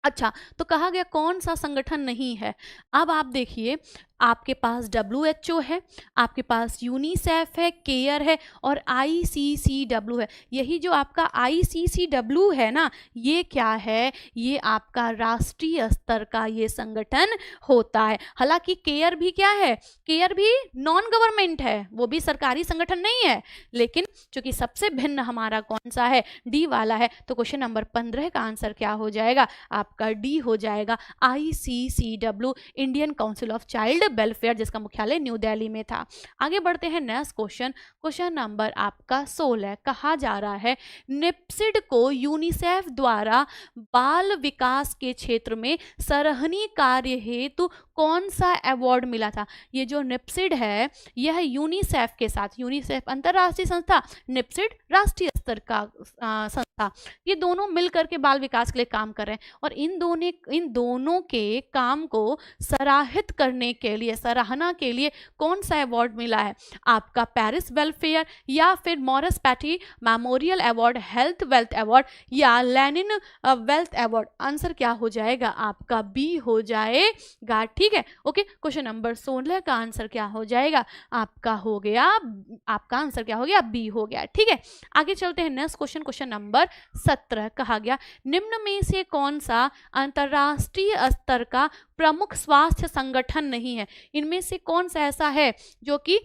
अच्छा, तो कहा गया कौन सा संगठन नहीं है? अब आप देखिए, आपके पास WHO है, आपके पास यूनिसेफ है, केयर है और ICCW है। यही जो आपका ICCW है ना, ये क्या है? ये आपका राष्ट्रीय स्तर का ये संगठन होता है। हालांकि केयर भी क्या है? केयर भी नॉन गवर्नमेंट है, वो भी सरकारी संगठन नहीं है, लेकिन चूंकि सबसे भिन्न हमारा कौन सा है? डी वाला है। तो क्वेश्चन नंबर 15 का आंसर क्या हो जाएगा? आपका डी हो जाएगा, ICCW, Indian council of child welfare, जिसका मुख्यालय न्यू दिल्ली में था। आगे बढ़ते हैं नेक्स्ट क्वेश्चन, क्वेश्चन नंबर आपका 16 कहा जा रहा है निप्सिड को यूनिसेफ द्वारा बाल विकास के क्षेत्र में सराहनीय कार्य हेतु कौन सा अवार्ड मिला था? ये जो निप्सिड है यह यूनिसेफ के साथ, यूनिसेफ अंतरराष्ट्रीय संस्था, निप्सिड राष्ट्रीय स्तर का संस्था, ये दोनों मिलकर के बाल विकास के लिए काम कर रहे हैं और इन दोनों के काम को सराहित करने के लिए, सराहना के लिए कौन सा अवार्ड मिला है? आपका पेरिस वेलफेयर या फिर Maurice Pate memorial award, health wealth award या लेनिन वेल्थ अवार्ड? आंसर क्या हो जाएगा? आपका बी हो जाएगा। ठीक है, ओके, क्वेश्चन नंबर 16 का आंसर क्या हो जाएगा? आपका हो गया, आपका आंसर क्या हो गया? बी हो गया। ठीक है, आगे चलते हैं नेक्स्ट क्वेश्चन, क्वेश्चन नंबर 17 कहा गया निम्न में से कौन सा अंतरराष्ट्रीय स्तर का प्रमुख स्वास्थ्य संगठन नहीं है? इनमें से कौन सा ऐसा है जो कि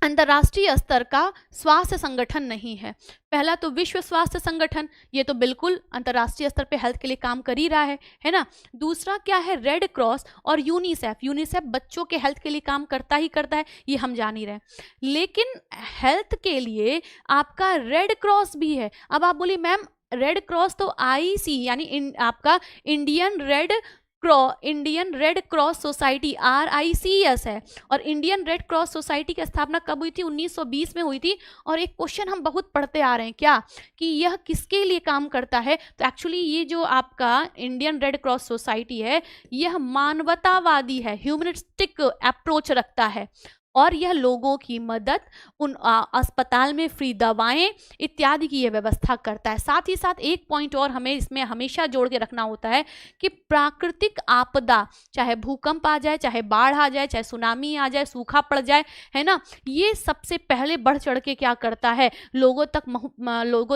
अंतरराष्ट्रीय स्तर का स्वास्थ्य संगठन नहीं है? पहला तो विश्व स्वास्थ्य संगठन, ये तो बिल्कुल अंतरराष्ट्रीय स्तर पे हेल्थ के लिए काम कर ही रहा है ना। दूसरा क्या है? रेड क्रॉस और यूनिसेफ। यूनिसेफ बच्चों के हेल्थ के लिए काम करता ही करता है, ये हम जान ही रहे हैं, लेकिन हेल्थ के लिए आपका रेड क्रॉस भी है। अब आप बोली मैम रेड क्रॉस तो IC यानी आपका Indian red cross society RICS है, और इंडियन रेड क्रॉस सोसाइटी की स्थापना कब हुई थी? 1920 में हुई थी। और एक क्वेश्चन हम बहुत पढ़ते आ रहे हैं क्या, कि यह किसके लिए काम करता है? तो एक्चुअली ये जो आपका इंडियन रेड क्रॉस सोसाइटी है यह मानवतावादी है, ह्यूमनिस्टिक अप्रोच रखता है। और यह लोगों की मदद, उन अस्पताल में फ्री दवाएं इत्यादि की यह व्यवस्था करता है। साथ ही साथ एक पॉइंट और हमें इसमें हमेशा जोड़ के रखना होता है कि प्राकृतिक आपदा, चाहे भूकंप आ जाए, चाहे बाढ़ आ जाए, चाहे सुनामी आ जाए, सूखा पड़ जाए, है ना, ये सबसे पहले बढ़ चढ़ के क्या करता है, लोगों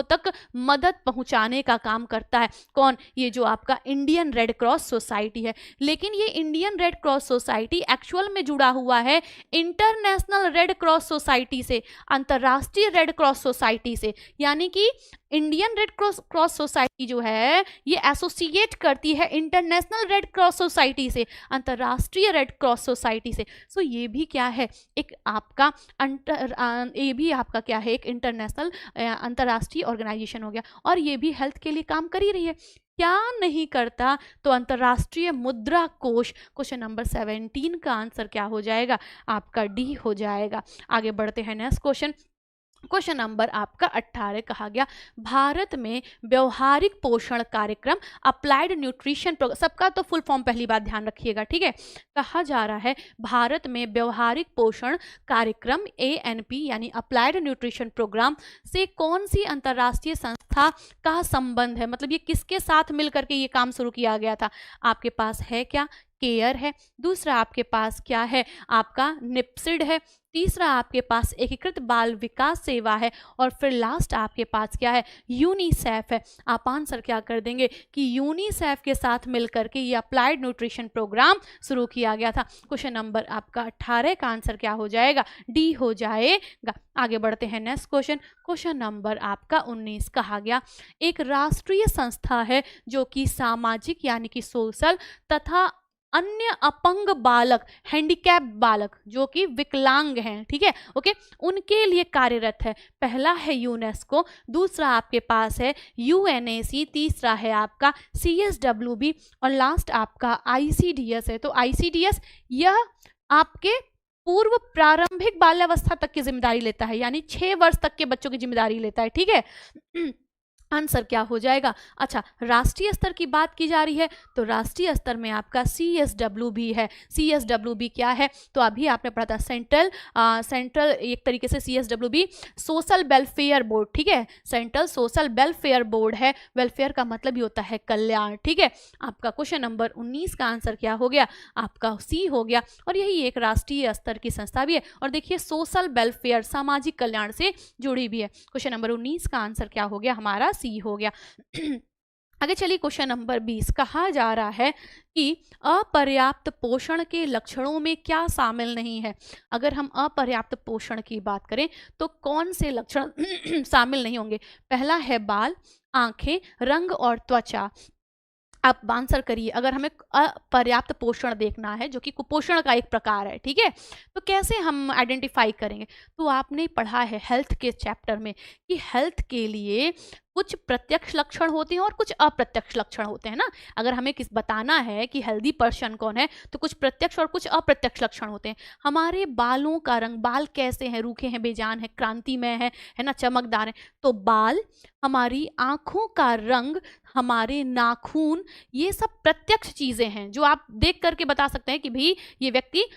तक मदद पहुंचाने का काम करता है। कौन? ये जो आपका इंडियन रेड क्रॉस सोसाइटी है। लेकिन ये Indian red cross society actual में जुड़ा हुआ है इंटरनेशनल रेड क्रॉस सोसाइटी से, अंतरराष्ट्रीय रेड क्रॉस सोसाइटी से। यानी कि इंडियन रेड क्रॉस सोसाइटी जो है ये एसोसिएट करती है इंटरनेशनल रेड क्रॉस सोसाइटी से, अंतरराष्ट्रीय रेड क्रॉस सोसाइटी से। सो ये भी क्या है, एक आपका ये भी आपका क्या है, एक इंटरनेशनल अंतरराष्ट्रीय ऑर्गेनाइजेशन हो गया। और ये भी हेल्थ के लिए काम कर ही रही है। क्या नहीं करता? तो अंतरराष्ट्रीय मुद्रा कोष। क्वेश्चन नंबर 17 का आंसर क्या हो जाएगा? आपका डी हो जाएगा। आगे बढ़ते हैं नेक्स्ट क्वेश्चन। क्वेश्चन नंबर आपका 18 कहा गया भारत में व्यवहारिक पोषण कार्यक्रम, अप्लाइड न्यूट्रिशन प्रोग्राम, सबका तो फुल फॉर्म पहली बात ध्यान रखिएगा, ठीक है। कहा जा रहा है भारत में व्यवहारिक पोषण कार्यक्रम ANP यानी अप्लाइड न्यूट्रिशन प्रोग्राम से कौन सी अंतरराष्ट्रीय संस्था का संबंध है, मतलब ये किसके साथ मिलकर के ये काम शुरू किया गया था? आपके पास है क्या? केयर है। दूसरा आपके पास क्या है? आपका निप्सिड है। तीसरा आपके पास एकीकृत बाल विकास सेवा है। और फिर लास्ट आपके पास क्या है? यूनिसेफ है। आप आंसर क्या कर देंगे कि यूनिसेफ के साथ मिलकर के ये अप्लाइड न्यूट्रिशन प्रोग्राम शुरू किया गया था। क्वेश्चन नंबर आपका 18 का आंसर क्या हो जाएगा? डी हो जाएगा। आगे बढ़ते हैं नेक्स्ट क्वेश्चन। क्वेश्चन नंबर आपका 19 कहा गया एक राष्ट्रीय संस्था है जो कि सामाजिक यानी कि सोशल तथा अन्य अपंग बालक, हैंडीकैप बालक जो कि विकलांग हैं, ठीक है, ओके, उनके लिए कार्यरत है। पहला है यूनेस्को, दूसरा आपके पास है UNAC, तीसरा है आपका CSWB और लास्ट आपका ICDS है। तो ICDS यह आपके पूर्व प्रारंभिक बाल्यावस्था तक की जिम्मेदारी लेता है, यानी 6 वर्ष तक के बच्चों की जिम्मेदारी लेता है, ठीक है। आंसर क्या हो जाएगा? अच्छा, राष्ट्रीय स्तर की बात की जा रही है तो राष्ट्रीय स्तर में आपका CSWB है। CSWB क्या है? तो अभी आपने पढ़ा था सेंट्रल एक तरीके से CSWB सोशल वेलफेयर बोर्ड, ठीक है, सेंट्रल सोशल वेलफेयर बोर्ड है। वेलफेयर का मतलब ही होता है कल्याण, ठीक है। आपका क्वेश्चन नंबर 19 का आंसर क्या हो गया? आपका सी हो गया। और यही एक राष्ट्रीय स्तर की संस्था भी है। और देखिए सोशल वेलफेयर सामाजिक कल्याण से जुड़ी भी है। क्वेश्चन नंबर 19 का आंसर क्या हो गया? हमारा सी हो गया। आगे चलिए क्वेश्चन नंबर 20 कहा जा रहा है कि अपर्याप्त पोषण के लक्षणों में क्या शामिल नहीं है। अगर हम अपर्याप्त पोषण की बात करें तो कौन से लक्षण शामिल नहीं होंगे? पहला है बाल, आंखें, रंग और त्वचा। आप आंसर करिए। अगर हमें अपर्याप्त पोषण देखना है जो कि कुपोषण का एक प्रकार है, ठीक है, तो कैसे हम आइडेंटिफाई करेंगे? तो आपने पढ़ा है हेल्थ के चैप्टर में कि हेल्थ के लिए कुछ प्रत्यक्ष लक्षण होते हैं और कुछ अप्रत्यक्ष लक्षण होते हैं ना। अगर हमें किस बताना है कि हेल्दी पर्सन कौन है तो कुछ प्रत्यक्ष और कुछ अप्रत्यक्ष लक्षण होते हैं। हमारे बालों का रंग, बाल कैसे हैं? रूखे हैं, बेजान है, क्रांतिमय है ना, चमकदार है। तो बाल, हमारी आंखों का रंग, हमारे नाखून, ये सब प्रत्यक्ष चीजें हैं जो आप देख करके बता सकते हैं कि भाई ये व्यक्ति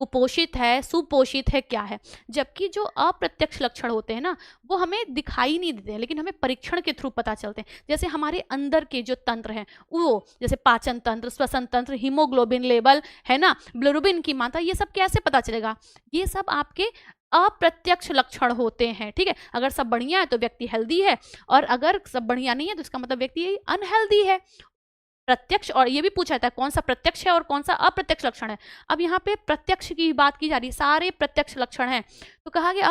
कुपोषित है, सुपोषित है, क्या है। जबकि जो अप्रत्यक्ष लक्षण होते हैं ना वो हमें दिखाई नहीं देते हैं लेकिन हमें परीक्षण के थ्रू पता चलते हैं। जैसे हमारे अंदर के जो तंत्र हैं वो, जैसे पाचन तंत्र, श्वसन तंत्र, हीमोग्लोबिन लेवल, है ना, बिलिरुबिन की मात्रा, ये सब कैसे पता चलेगा? ये सब आपके अप्रत्यक्ष लक्षण होते हैं, ठीक है। अगर सब बढ़िया है तो व्यक्ति हेल्दी है और अगर सब बढ़िया नहीं है तो इसका मतलब व्यक्ति अनहेल्दी है। प्रत्यक्ष, और ये भी पूछा जाता है कौन सा प्रत्यक्ष है और कौन सा अप्रत्यक्ष लक्षण है। अब यहाँ पे प्रत्यक्ष की बात की जा रही है, सारे प्रत्यक्ष लक्षण हैं। तो कहा गया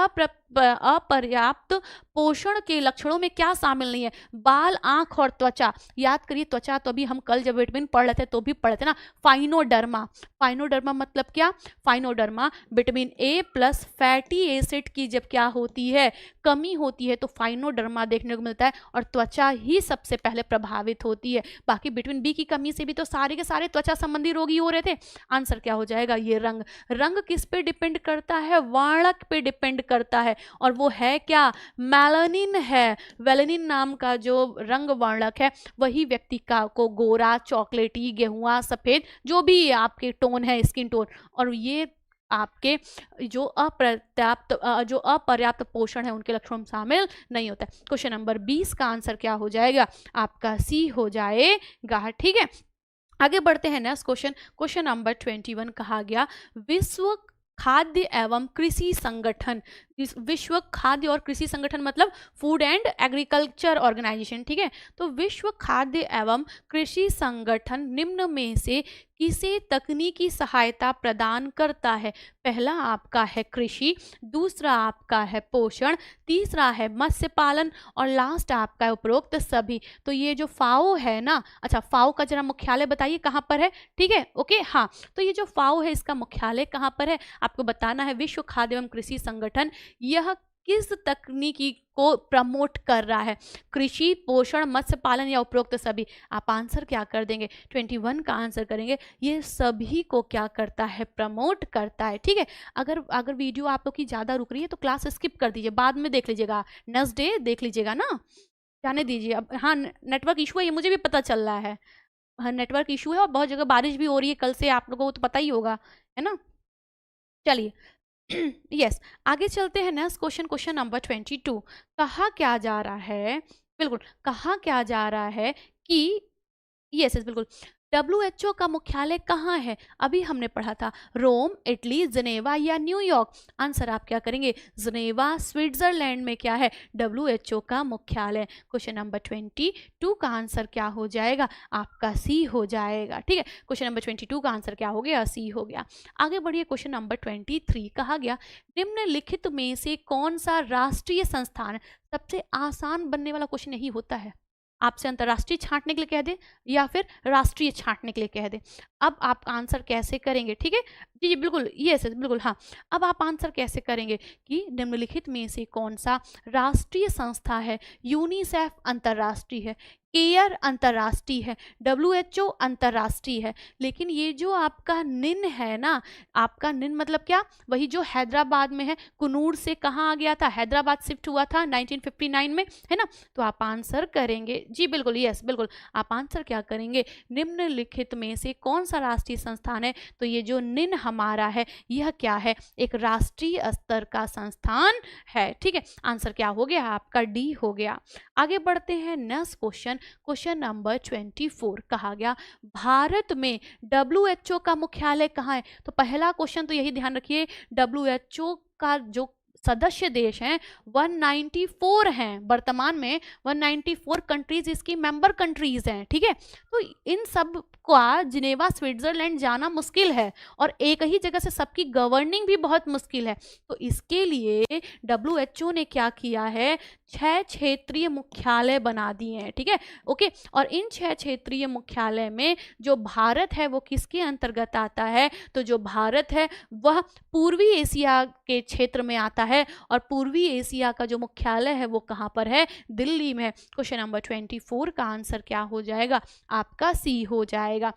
अपर्याप्त पोषण के लक्षणों में क्या शामिल नहीं है? बाल, आंख और त्वचा। याद करिए त्वचा तो अभी हम कल जब विटामिन पढ़ रहे थे तो भी पढ़े थे ना, फाइनोडर्मा। फाइनोडर्मा मतलब क्या? Phrynoderma vitamin A plus fatty acid की जब क्या होती है, कमी होती है, तो फाइनोडर्मा देखने को मिलता है और त्वचा ही सबसे पहले प्रभावित होती है। बाकी विटामिन B की कमी से भी तो सारे के सारे त्वचा संबंधी रोगी हो रहे थे। आंसर क्या हो जाएगा? ये रंग। रंग किस पे डिपेंड करता है? वर्णक पे डिपेंड करता है और वो है क्या? मेलानिन है। वेलेनिन नाम का जो रंग वर्णक है वही व्यक्ति का को गोरा, चॉकलेटी, गेहुआ, सफेद, जो भी आपके टोन है, स्किन टोन, और ये आपके जो अपर्याप्त पोषण है उनके लक्षणों में शामिल नहीं होता है। क्वेश्चन नंबर 20 का आंसर क्या हो जाएगा? आपका सी हो जाएगा। ठीक है, आगे बढ़ते हैं नेक्स्ट क्वेश्चन। क्वेश्चन नंबर 21 कहा गया विश्व खाद्य एवं कृषि संगठन। विश्व खाद्य और कृषि संगठन मतलब फूड एंड एग्रीकल्चर ऑर्गेनाइजेशन। ठीक है, तो विश्व खाद्य एवं कृषि संगठन निम्न में से किसे तकनीकी सहायता प्रदान करता है? पहला आपका है कृषि, दूसरा आपका है पोषण, तीसरा है मत्स्य पालन और लास्ट आपका है उपरोक्त सभी। तो ये जो फाओ है ना, अच्छा फाओ का जरा मुख्यालय बताइए कहाँ पर है? ठीक है, ओके, हाँ, तो ये जो फाओ है इसका मुख्यालय कहाँ पर है आपको बताना है। विश्व खाद्य एवं कृषि संगठन यह किस तकनीकी को प्रमोट कर रहा है? कृषि, पोषण, मत्स्य पालन या उपरोक्त सभी? आप आंसर क्या कर देंगे? 21 का आंसर करेंगे ये सभी को क्या करता है? प्रमोट करता है। ठीक है, अगर वीडियो आप लोग की ज़्यादा रुक रही है तो क्लास स्किप कर दीजिए, बाद में देख लीजिएगा, नेक्स्ट डे देख लीजिएगा ना, जाने दीजिए। अब हाँ, नेटवर्क इशू है ये मुझे भी पता चल रहा है, हाँ नेटवर्क इशू है और बहुत जगह बारिश भी हो रही है कल से, आप लोगों को तो पता ही होगा, है ना। चलिए यस, आगे चलते हैं नेक्स्ट क्वेश्चन। क्वेश्चन नंबर 22 कहा क्या जा रहा है? बिल्कुल, कहा क्या जा रहा है कि यस यस बिल्कुल, WHO का मुख्यालय कहाँ है? अभी हमने पढ़ा था रोम, इटली, जनेवा या न्यूयॉर्क। आंसर आप क्या करेंगे? जनेवा स्विट्जरलैंड में क्या है? WHO का मुख्यालय। क्वेश्चन नंबर 22 का आंसर क्या हो जाएगा? आपका सी हो जाएगा। ठीक है, क्वेश्चन नंबर 22 का आंसर क्या हो गया? सी हो गया। आगे बढ़िए, क्वेश्चन नंबर 23 कहा गया निम्नलिखित में से कौन सा राष्ट्रीय संस्थान? सबसे आसान बनने वाला क्वेश्चन यही होता है, आपसे अंतर्राष्ट्रीय छांटने के लिए कह दे या फिर राष्ट्रीय छांटने के लिए कह दे। अब आप आंसर कैसे करेंगे? ठीक है, जी जी बिल्कुल, यस बिल्कुल, हाँ, अब आप आंसर कैसे करेंगे कि निम्नलिखित में से कौन सा राष्ट्रीय संस्था है? यूनिसेफ अंतर्राष्ट्रीय है, केयर अंतर्राष्ट्रीय है, WHO अंतर्राष्ट्रीय है, लेकिन ये जो आपका निन है ना, आपका निन मतलब क्या? वही जो हैदराबाद में है, कुन्नूर से कहाँ आ गया था? हैदराबाद शिफ्ट हुआ था 1959 में, है ना। तो आप आंसर करेंगे जी बिल्कुल, यस बिल्कुल, आप आंसर क्या करेंगे? निम्नलिखित में से कौन सा राष्ट्रीय संस्थान है? तो ये जो निन हमारा है यह क्या है? एक राष्ट्रीय स्तर का संस्थान है। ठीक है, आंसर क्या हो गया? आपका डी हो गया। आगे बढ़ते हैं नेक्स्ट क्वेश्चन। क्वेश्चन नंबर 24 कहा गया भारत में WHO का मुख्यालय कहाँ है? तो पहला क्वेश्चन तो यही ध्यान रखिए, WHO का जो सदस्य देश हैं 194 हैं, वर्तमान में 194 कंट्रीज इसकी मेंबर कंट्रीज हैं। ठीक है, तो इन सब का जिनेवा स्विट्जरलैंड जाना मुश्किल है और एक ही जगह से सबकी गवर्निंग भी बहुत मुश्किल है। तो इसके लिए WHO ने क्या किया है? 6 क्षेत्रीय मुख्यालय बना दिए हैं। ठीक है, ओके, और इन 6 क्षेत्रीय मुख्यालय में जो भारत है वो किसके अंतर्गत आता है? तो जो भारत है वह पूर्वी एशिया के क्षेत्र में आता है और पूर्वी एशिया का जो मुख्यालय है वो कहाँ पर है? दिल्ली में है। क्वेश्चन नंबर 24 का आंसर क्या हो जाएगा? आपका सी हो जाएगा।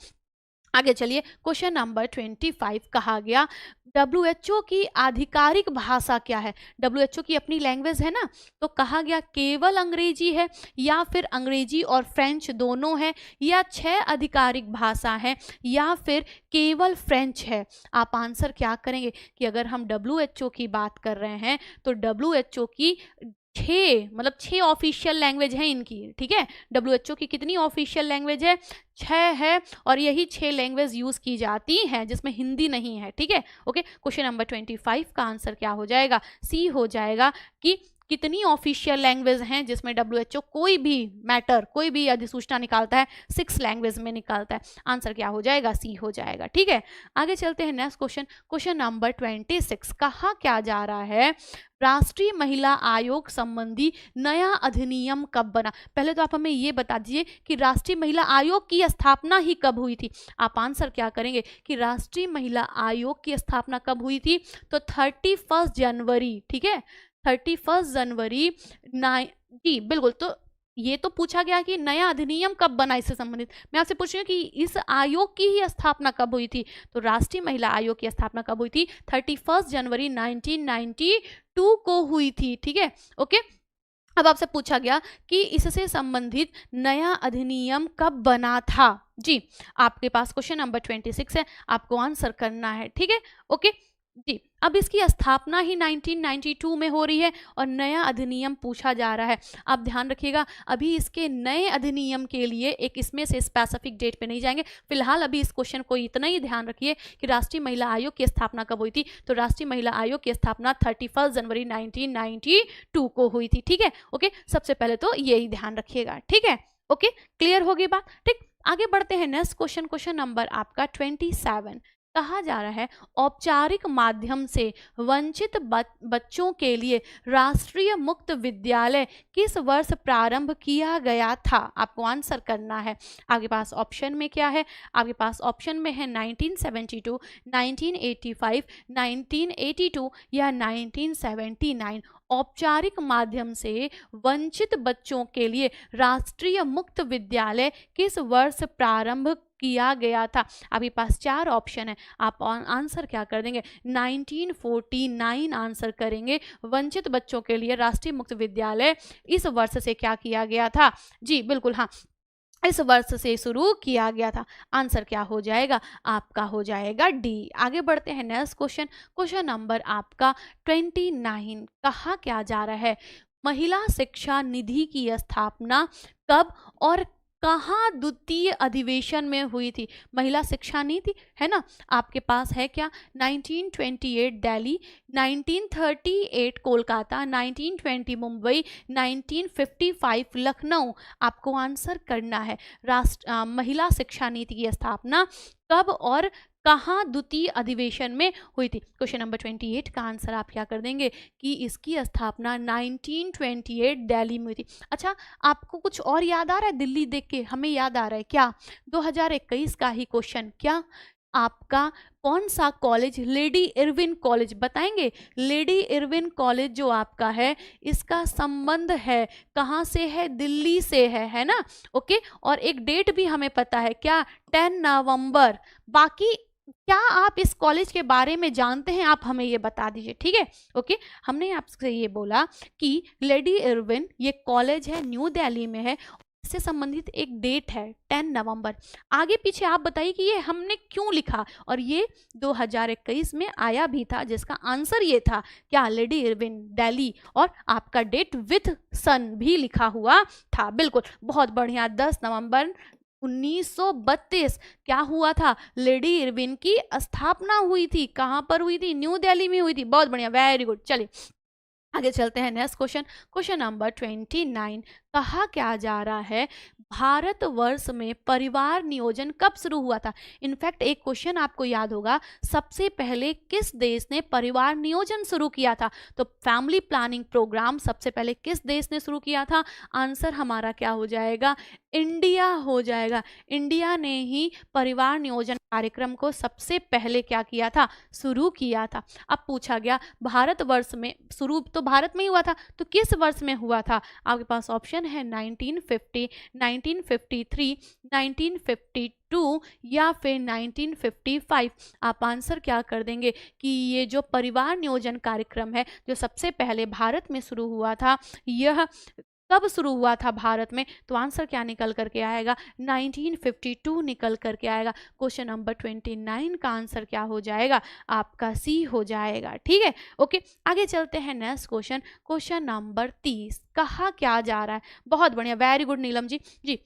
आगे चलिए, क्वेश्चन नंबर 25 कहा गया WHO की आधिकारिक भाषा क्या है? WHO की अपनी लैंग्वेज है ना, तो कहा गया केवल अंग्रेजी है या फिर अंग्रेजी और फ्रेंच दोनों है या 6 आधिकारिक भाषा है या फिर केवल फ्रेंच है? आप आंसर क्या करेंगे कि अगर हम WHO की बात कर रहे हैं तो WHO की 6 ऑफिशियल लैंग्वेज हैं इनकी। ठीक है, WHO की कितनी ऑफिशियल लैंग्वेज है? 6 है और यही 6 लैंग्वेज यूज की जाती हैं जिसमें हिंदी नहीं है। ठीक है, ओके, क्वेश्चन नंबर 25 का आंसर क्या हो जाएगा? सी हो जाएगा कि कितनी ऑफिशियल लैंग्वेज हैं जिसमें WHO कोई भी मैटर, कोई भी अधिसूचना निकालता है 6 लैंग्वेज में निकालता है। आंसर क्या हो जाएगा? सी हो जाएगा। ठीक है, आगे चलते हैं नेक्स्ट क्वेश्चन। क्वेश्चन नंबर 26 कहा क्या जा रहा है? राष्ट्रीय महिला आयोग संबंधी नया अधिनियम कब बना? पहले तो आप हमें ये बता दीजिए कि राष्ट्रीय महिला आयोग की स्थापना ही कब हुई थी? आप आंसर क्या करेंगे कि राष्ट्रीय महिला आयोग की स्थापना कब हुई थी? तो 31 जनवरी। ठीक है, 31 जनवरी जी बिल्कुल। तो ये तो पूछा गया कि नया अधिनियम कब बना, इससे संबंधित मैं आपसे पूछ रही हूँ कि इस आयोग की ही स्थापना कब हुई थी? तो राष्ट्रीय महिला आयोग की स्थापना कब हुई थी? 31 जनवरी 1992 को हुई थी। ठीक है, ओके, अब आपसे पूछा गया कि इससे संबंधित नया अधिनियम कब बना था? जी, आपके पास क्वेश्चन नंबर 26 है, आपको आंसर करना है। ठीक है, ओके, जी, अब इसकी स्थापना ही 1992 में हो रही है और नया अधिनियम पूछा जा रहा है। आप ध्यान रखिएगा, अभी इसके नए अधिनियम के लिए एक इसमें से स्पेसिफिक डेट पे नहीं जाएंगे। फिलहाल अभी इस क्वेश्चन को इतना ही ध्यान रखिए कि राष्ट्रीय महिला आयोग की स्थापना कब हुई थी। तो राष्ट्रीय महिला आयोग की स्थापना 31 जनवरी 1992 को हुई थी। ठीक है, ओके, सबसे पहले तो यही ध्यान रखिएगा। ठीक है, ओके, क्लियर होगी बात। ठीक, आगे बढ़ते हैं नेक्स्ट क्वेश्चन। क्वेश्चन नंबर आपका 27 कहा जा रहा है, औपचारिक माध्यम से वंचित बच्चों के लिए राष्ट्रीय मुक्त विद्यालय किस वर्ष प्रारंभ किया गया था। आपको आंसर करना है। आपके पास ऑप्शन में क्या है, आपके पास ऑप्शन में है 1972, 1985, 1982 या 1979। औपचारिक माध्यम से वंचित बच्चों के लिए राष्ट्रीय मुक्त विद्यालय किस वर्ष प्रारंभ किया गया था। आपके पास 4 ऑप्शन है, आप आंसर क्या कर देंगे, 1949 आंसर करेंगे। वंचित बच्चों के लिए राष्ट्रीय मुक्त विद्यालय इस वर्ष से क्या किया गया था। जी बिल्कुल, हाँ, इस वर्ष से शुरू किया गया था। आंसर क्या हो जाएगा, आपका हो जाएगा डी। आगे बढ़ते हैं नेक्स्ट क्वेश्चन। क्वेश्चन नंबर आपका 29 कहा क्या जा रहा है, महिला शिक्षा निधि की स्थापना कब और कहाँ द्वितीय अधिवेशन में हुई थी। महिला शिक्षा नीति है ना, आपके पास है क्या, 1928 दिल्ली, 1938 कोलकाता, 1920 मुंबई, 1955 लखनऊ। आपको आंसर करना है महिला शिक्षा नीति की स्थापना कब और कहाँ द्वितीय अधिवेशन में हुई थी। क्वेश्चन नंबर 28 का आंसर आप क्या कर देंगे कि इसकी स्थापना 1928 दिल्ली में हुई थी। अच्छा, आपको कुछ और याद आ रहा है दिल्ली देख के, हमें याद आ रहा है क्या, 2021 का ही क्वेश्चन, क्या आपका कौन सा कॉलेज, लेडी इरविन कॉलेज, बताएंगे। लेडी इरविन कॉलेज जो आपका है इसका संबंध है कहाँ से है, दिल्ली से है ना, ओके। और एक डेट भी हमें पता है क्या, 10 नवंबर। बाकी क्या आप इस कॉलेज के बारे में जानते हैं, आप हमें ये बता दीजिए। ठीक है, ओके, हमने आपसे ये बोला कि लेडी इरविन ये कॉलेज है, न्यू दिल्ली में है, इससे संबंधित एक डेट है 10 नवंबर। आगे पीछे आप बताइए कि ये हमने क्यों लिखा, और ये 2021 में आया भी था, जिसका आंसर ये था क्या, लेडी इरविन दिल्ली, और आपका डेट विथ सन भी लिखा हुआ था। बिल्कुल, बहुत बढ़िया, 10 नवंबर 1932 क्या हुआ था, लेडी इरविन की स्थापना हुई थी। कहाँ पर हुई थी, न्यू दिल्ली में हुई थी। बहुत बढ़िया, वेरी गुड। चलिए आगे चलते हैं नेक्स्ट क्वेश्चन। क्वेश्चन नंबर 29 कहा क्या जा रहा है, भारतवर्ष में परिवार नियोजन कब शुरू हुआ था। इनफैक्ट एक क्वेश्चन आपको याद होगा, सबसे पहले किस देश ने परिवार नियोजन शुरू किया था। तो फैमिली प्लानिंग प्रोग्राम सबसे पहले किस देश ने शुरू किया था। आंसर हमारा क्या हो जाएगा, इंडिया हो जाएगा। इंडिया ने ही परिवार नियोजन कार्यक्रम को सबसे पहले क्या किया था, शुरू किया था। अब पूछा गया भारतवर्ष में शुरू तो भारत में ही हुआ था, तो किस वर्ष में हुआ था। आपके पास ऑप्शन है 1950, 1953, 1952 या फिर 1955। आप आंसर क्या कर देंगे कि ये जो परिवार नियोजन कार्यक्रम है जो सबसे पहले भारत में शुरू हुआ था, यह कब शुरू हुआ था भारत में। तो आंसर क्या निकल करके आएगा, 1952 निकल करके आएगा। क्वेश्चन नंबर 29 का आंसर क्या हो जाएगा, आपका सी हो जाएगा। ठीक है, ओके, आगे चलते हैं नेक्स्ट क्वेश्चन। क्वेश्चन नंबर 30 कहा क्या जा रहा है, बहुत बढ़िया, वेरी गुड नीलम जी। जी,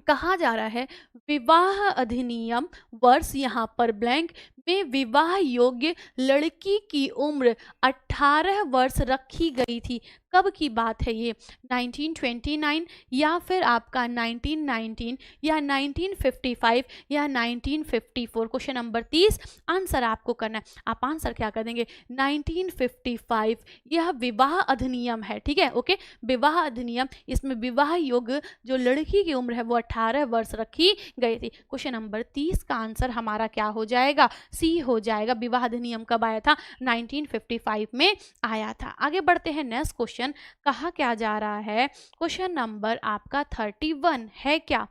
कहा जा रहा है विवाह अधिनियम वर्ष यहाँ पर ब्लैंक में विवाह योग्य लड़की की उम्र 18 वर्ष रखी गई थी। कब की बात है ये, 1929 या फिर आपका 1919 या 1955 या 1954। क्वेश्चन नंबर 30 आंसर आपको करना है। आप आंसर क्या कर देंगे, 1955। यह विवाह अधिनियम है। ठीक है, ओके, विवाह अधिनियम, इसमें विवाह योग्य जो लड़की की उम्र है वो 18 वर्ष रखी गई थी। क्वेश्चन नंबर 30 का आंसर हमारा क्या हो जाएगा, सी हो जाएगा। विवाह अधिनियम कब आया था, 1955 में आया था। आगे बढ़ते हैं नेक्स्ट क्वेश्चन। कहा क्या जा रहा है, क्वेश्चन नंबर आपका 31 है क्या,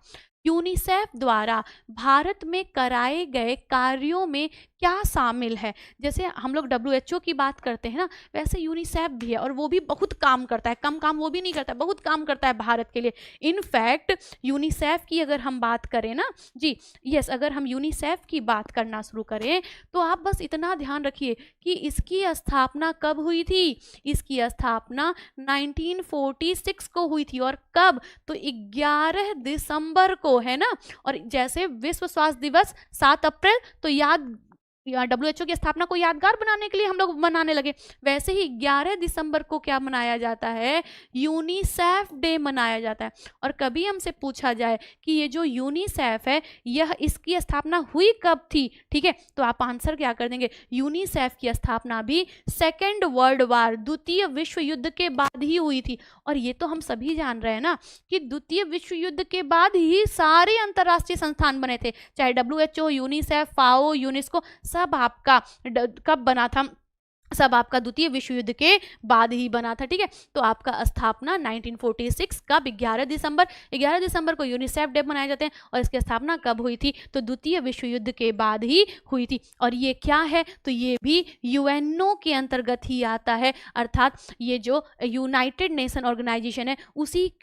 यूनिसेफ द्वारा भारत में कराए गए कार्यों में क्या शामिल है। जैसे हम लोग WHO की बात करते हैं ना, वैसे यूनिसेफ भी है और वो भी बहुत काम करता है, कम काम वो भी नहीं करता, बहुत काम करता है भारत के लिए। इनफैक्ट यूनिसेफ की अगर हम बात करें ना जी, यस, अगर हम यूनिसेफ की बात करना शुरू करें तो आप बस इतना ध्यान रखिए कि इसकी स्थापना कब हुई थी। इसकी स्थापना 1946 को हुई थी। और कब? तो 11 दिसंबर को, है ना। और जैसे विश्व स्वास्थ्य दिवस 7 अप्रैल, तो याद WHO की स्थापना को यादगार बनाने के लिए हम लोग मनाने लगे, वैसे ही 11 दिसंबर को क्या मनाया जाता है? यूनिसेफ डे मनाया जाता है। और कभी हमसे पूछा जाए कि ये जो यूनिसेफ है यह इसकी स्थापना हुई कब थी, ठीक है, तो आप आंसर क्या कर देंगे? यूनिसेफ की स्थापना भी सेकेंड वर्ल्ड वार, द्वितीय विश्व युद्ध के बाद ही हुई थी। और ये तो हम सभी जान रहे हैं ना कि द्वितीय विश्व युद्ध के बाद ही सारे अंतर्राष्ट्रीय संस्थान बने थे, चाहे WHO, यूनिसेफ, FAO, यूनेस्को, सब आपका कब बना था? सब आपका द्वितीय विश्व युद्ध के बाद ही बना था, ठीक है। तो आपका स्थापना 1946 कब? 11 दिसंबर को यूनिसेफ डे मनाए जाते हैं। और इसकी स्थापना कब हुई थी? तो द्वितीय विश्व युद्ध के बाद ही हुई थी। और ये क्या है? तो ये भी UNO के अंतर्गत ही आता है, अर्थात ये जो यूनाइटेड नेशन ऑर्गेनाइजेशन है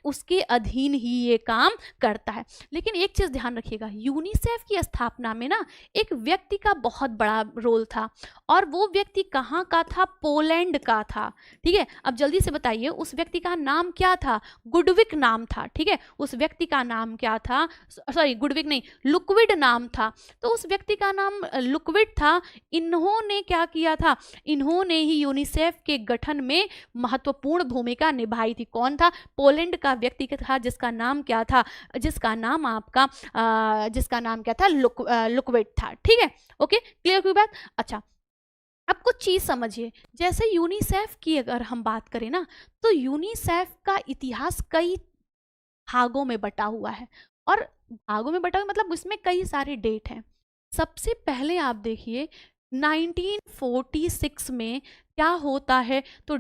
उसके अधीन ही ये काम करता है। लेकिन एक चीज ध्यान रखिएगा, यूनिसेफ की स्थापना में ना एक व्यक्ति का बहुत बड़ा रोल था। और वो व्यक्ति कहाँ का था? पोलैंड का था, ठीक है। अब जल्दी से बताइए उस व्यक्ति का नाम क्या था? गुडविक नाम था, ठीक है। उस व्यक्ति का नाम क्या था? सॉरी, गुडविक नहीं, लुकविड नाम था। तो उस व्यक्ति का नाम लुकविड था। इन्होंने क्या किया था? इन्होंने ही यूनिसेफ के गठन में महत्वपूर्ण भूमिका निभाई थी। कौन था? पोलैंड का व्यक्ति था, जिसका नाम क्या था? जिसका नाम क्या था? लुकविड था, ठीक है। ओके, क्लियर हुई बात? अच्छा, अब कुछ चीज समझिए। जैसे यूनिसेफ की अगर हम बात करें ना, तो यूनिसेफ का इतिहास कई भागों में बटा हुआ है। और भागों में बटा हुआ मतलब इसमें कई सारे डेट हैं। सबसे पहले आप देखिए 1946 में क्या होता है? तो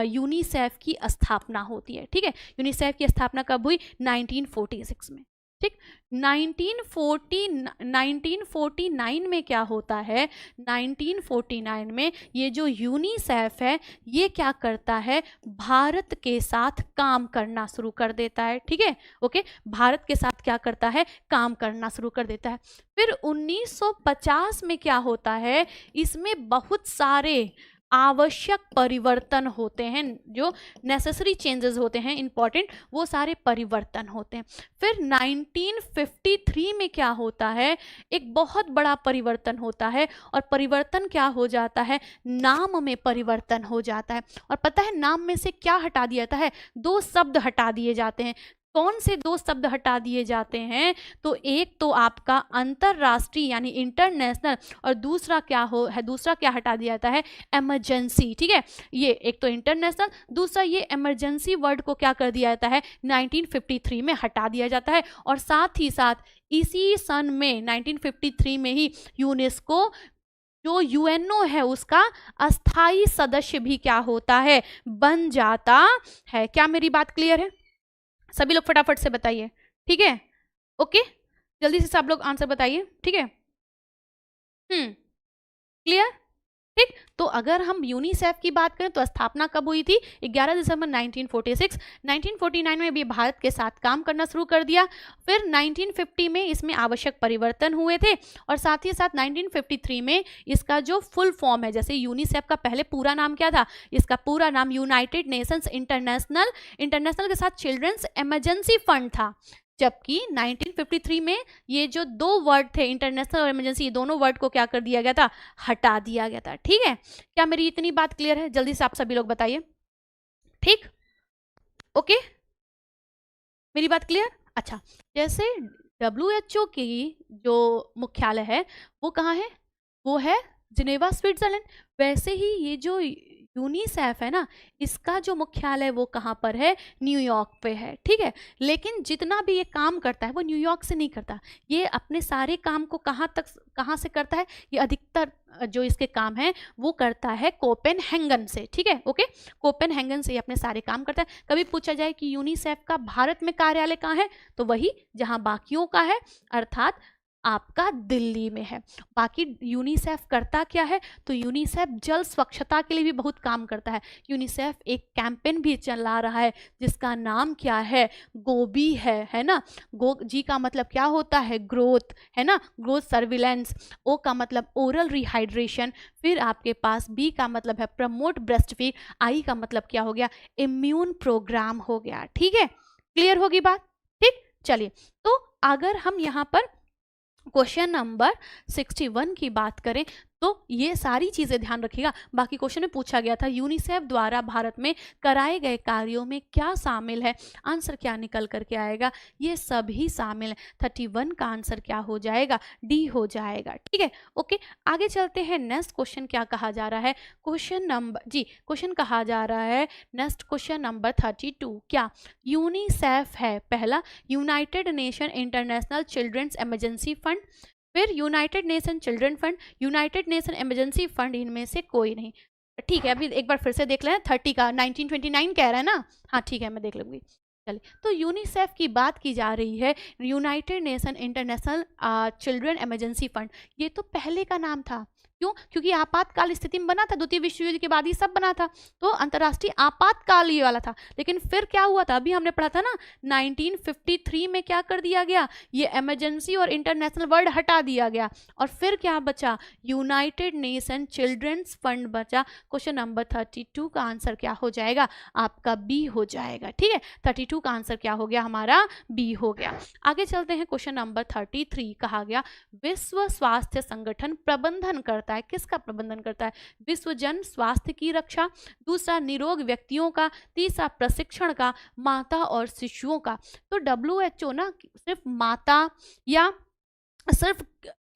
यूनिसेफ की स्थापना होती है, ठीक है। यूनिसेफ की स्थापना कब हुई? 1946 में, ठीक। 1949 में क्या होता है? 1949 में ये जो यूनिसेफ है ये क्या करता है? भारत के साथ काम करना शुरू कर देता है, ठीक है। ओके, भारत के साथ क्या करता है? काम करना शुरू कर देता है। फिर 1950 में क्या होता है? इसमें बहुत सारे आवश्यक परिवर्तन होते हैं, जो नेसेसरी चेंजेस होते हैं, इंपॉर्टेंट, वो सारे परिवर्तन होते हैं। फिर 1953 में क्या होता है? एक बहुत बड़ा परिवर्तन होता है। और परिवर्तन क्या हो जाता है? नाम में परिवर्तन हो जाता है। और पता है नाम में से क्या हटा दिया जाता है? 2 शब्द हटा दिए जाते हैं। कौन से 2 शब्द हटा दिए जाते हैं? तो एक तो आपका अंतरराष्ट्रीय यानी इंटरनेशनल, और दूसरा क्या हटा दिया जाता है? इमरजेंसी, ठीक है। ये एक तो इंटरनेशनल, दूसरा ये इमरजेंसी वर्ड को क्या कर दिया जाता है? 1953 में हटा दिया जाता है। और साथ ही साथ इसी सन में 1953 में ही यूनेस्को जो UNO है उसका अस्थाई सदस्य भी क्या होता है? बन जाता है। क्या मेरी बात क्लियर है? सभी लोग फटाफट से बताइए, ठीक है। ओके, जल्दी से सब लोग आंसर बताइए, ठीक है। क्लियर, ठीक। तो अगर हम यूनिसेफ की बात करें तो स्थापना कब हुई थी? 11 दिसंबर 1946। 1949 में भी भारत के साथ काम करना शुरू कर दिया। फिर 1950 में इसमें आवश्यक परिवर्तन हुए थे। और साथ ही साथ 1953 में इसका जो फुल फॉर्म है, जैसे यूनिसेफ का पहले पूरा नाम क्या था? इसका पूरा नाम यूनाइटेड नेशंस इंटरनेशनल के साथ चिल्ड्रंस इमरजेंसी फंड था। जबकि 1953 में ये जो 2 वर्ड थे, इंटरनेशनल और इमरजेंसी, ये दोनों वर्ड को क्या कर दिया गया था? हटा दिया गया था, ठीक है। क्या मेरी इतनी बात क्लियर है? जल्दी से आप सभी लोग बताइए, ठीक। ओके, मेरी बात क्लियर? अच्छा, जैसे WHO की जो मुख्यालय है वो कहाँ है? वो है जिनेवा, स्विट्जरलैंड। वैसे ही ये जो यूनिसेफ है ना, इसका जो मुख्यालय वो कहाँ पर है, न्यूयॉर्क पे है, ठीक है। लेकिन जितना भी ये काम करता है वो न्यूयॉर्क से नहीं करता, ये अपने सारे काम को कहाँ से करता है, ये अधिकतर जो इसके काम है वो करता है कोपेनहेगन से, ठीक है, ओके। कोपेनहेगन से ये अपने सारे काम करता है। कभी पूछा जाए कि यूनिसेफ का भारत में कार्यालय कहाँ है, तो वही जहाँ बाकियों का है, अर्थात आपका दिल्ली में है। बाकी यूनिसेफ करता क्या है, तो यूनिसेफ जल स्वच्छता के लिए भी बहुत काम करता है। यूनिसेफ एक कैंपेन भी चला रहा है जिसका नाम क्या है, गोबी है ना। गो जी का मतलब क्या होता है, ग्रोथ, है ना, ग्रोथ सर्विलेंस। ओ का मतलब ओरल रिहाइड्रेशन, फिर आपके पास बी का मतलब है प्रमोट ब्रेस्ट फीड, आई का मतलब क्या हो गया, इम्यून प्रोग्राम हो गया, ठीक है। क्लियर होगी बात, ठीक। चलिए, तो अगर हम यहाँ पर क्वेश्चन नंबर 61 की बात करें तो ये सारी चीजें ध्यान रखिएगा। बाकी क्वेश्चन में पूछा गया था यूनिसेफ द्वारा भारत में कराए गए कार्यों में क्या शामिल है, आंसर क्या निकल करके आएगा, ये सभी शामिल है। 31 का आंसर क्या हो जाएगा, डी हो जाएगा, ठीक है, ओके। आगे चलते हैं, नेक्स्ट क्वेश्चन क्या कहा जा रहा है, क्वेश्चन कहा जा रहा है नेक्स्ट क्वेश्चन नंबर 32, क्या यूनिसेफ है, पहला United Nation International Children's Emergency Fund, फिर United Nation Children Fund, United Nation Emergency Fund, इनमें से कोई नहीं। ठीक है, अभी एक बार फिर से देख लें, 30 का 1929 कह रहा है ना, हाँ ठीक है, मैं देख लूंगी। चलिए, तो यूनिसेफ की बात की जा रही है, United Nation international children emergency fund, ये तो पहले का नाम था। क्यों, क्योंकि आपातकाल स्थिति में बना था, द्वितीय विश्व युद्ध के बाद ही सब बना था, तो अंतर्राष्ट्रीय आपातकाल ये वाला था। लेकिन फिर क्या हुआ था, अभी हमने पढ़ा था ना, 1953 में क्या कर दिया गया, ये इमरजेंसी और इंटरनेशनल वर्ड हटा दिया गया, और फिर क्या बचा, यूनाइटेड नेशन चिल्ड्रंस फंड बचा। क्वेश्चन नंबर 32 का आंसर क्या हो जाएगा, आपका बी हो जाएगा, ठीक है। 32 का आंसर क्या हो गया, हमारा बी हो गया। आगे चलते हैं, क्वेश्चन नंबर 33 कहा गया विश्व स्वास्थ्य संगठन प्रबंधन करता है, किसका प्रबंधन करता है, विश्व जन स्वास्थ्य की रक्षा, दूसरा निरोग व्यक्तियों का, तीसरा प्रशिक्षण का, माता और शिशुओं का। तो WHO ना सिर्फ माता या सिर्फ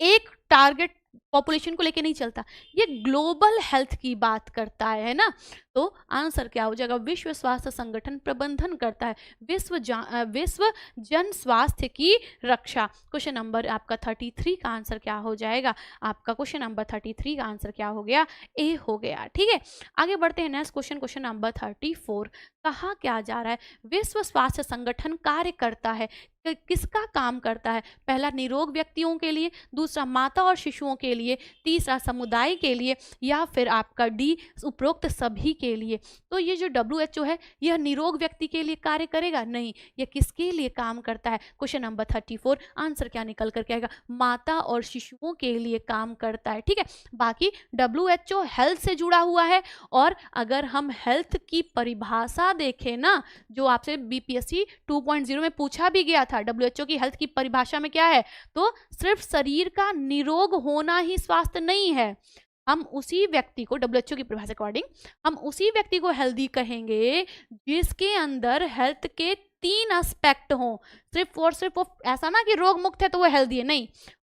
एक टारगेट पॉपुलेशन को लेके नहीं चलता, ये ग्लोबल हेल्थ की बात करता है ना। तो आंसर क्या हो जाएगा, विश्व स्वास्थ्य संगठन प्रबंधन करता है विश्व जन स्वास्थ्य की रक्षा। क्वेश्चन नंबर आपका 33 का आंसर क्या हो जाएगा, आपका क्वेश्चन नंबर 33 का आंसर क्या हो गया, ए हो गया, ठीक है। आगे बढ़ते हैं, नेक्स्ट क्वेश्चन नंबर 34, कहा क्या जा रहा है, विश्व स्वास्थ्य संगठन कार्य करता है, किसका काम करता है, पहला निरोग व्यक्तियों के लिए, दूसरा माता और शिशुओं के लिए, तीसरा समुदाय के लिए, या फिर आपका डी उपरोक्त सभी के लिए। तो ये जो WHO है, यह निरोग व्यक्ति के लिए कार्य करेगा, नहीं, यह किसके लिए काम करता है, क्वेश्चन नंबर 34, आंसर क्या निकल करके आएगा, माता और शिशुओं के लिए काम करता है, ठीक है। बाकी WHO हेल्थ से जुड़ा हुआ है, और अगर हम हेल्थ की परिभाषा देखें ना, जो आपसे BPSC 2.0 में पूछा भी गया था, WHO की हेल्थ की परिभाषा में क्या है, तो सिर्फ शरीर का निरोग होना ही स्वास्थ्य नहीं है, हम उसी व्यक्ति को, WHO की परिभाषा अकॉर्डिंग, हम उसी व्यक्ति को हेल्दी कहेंगे जिसके अंदर हेल्थ के 3 एस्पेक्ट हों। सिर्फ और सिर्फ ऐसा ना कि रोग मुक्त है तो वो हेल्दी है, नहीं,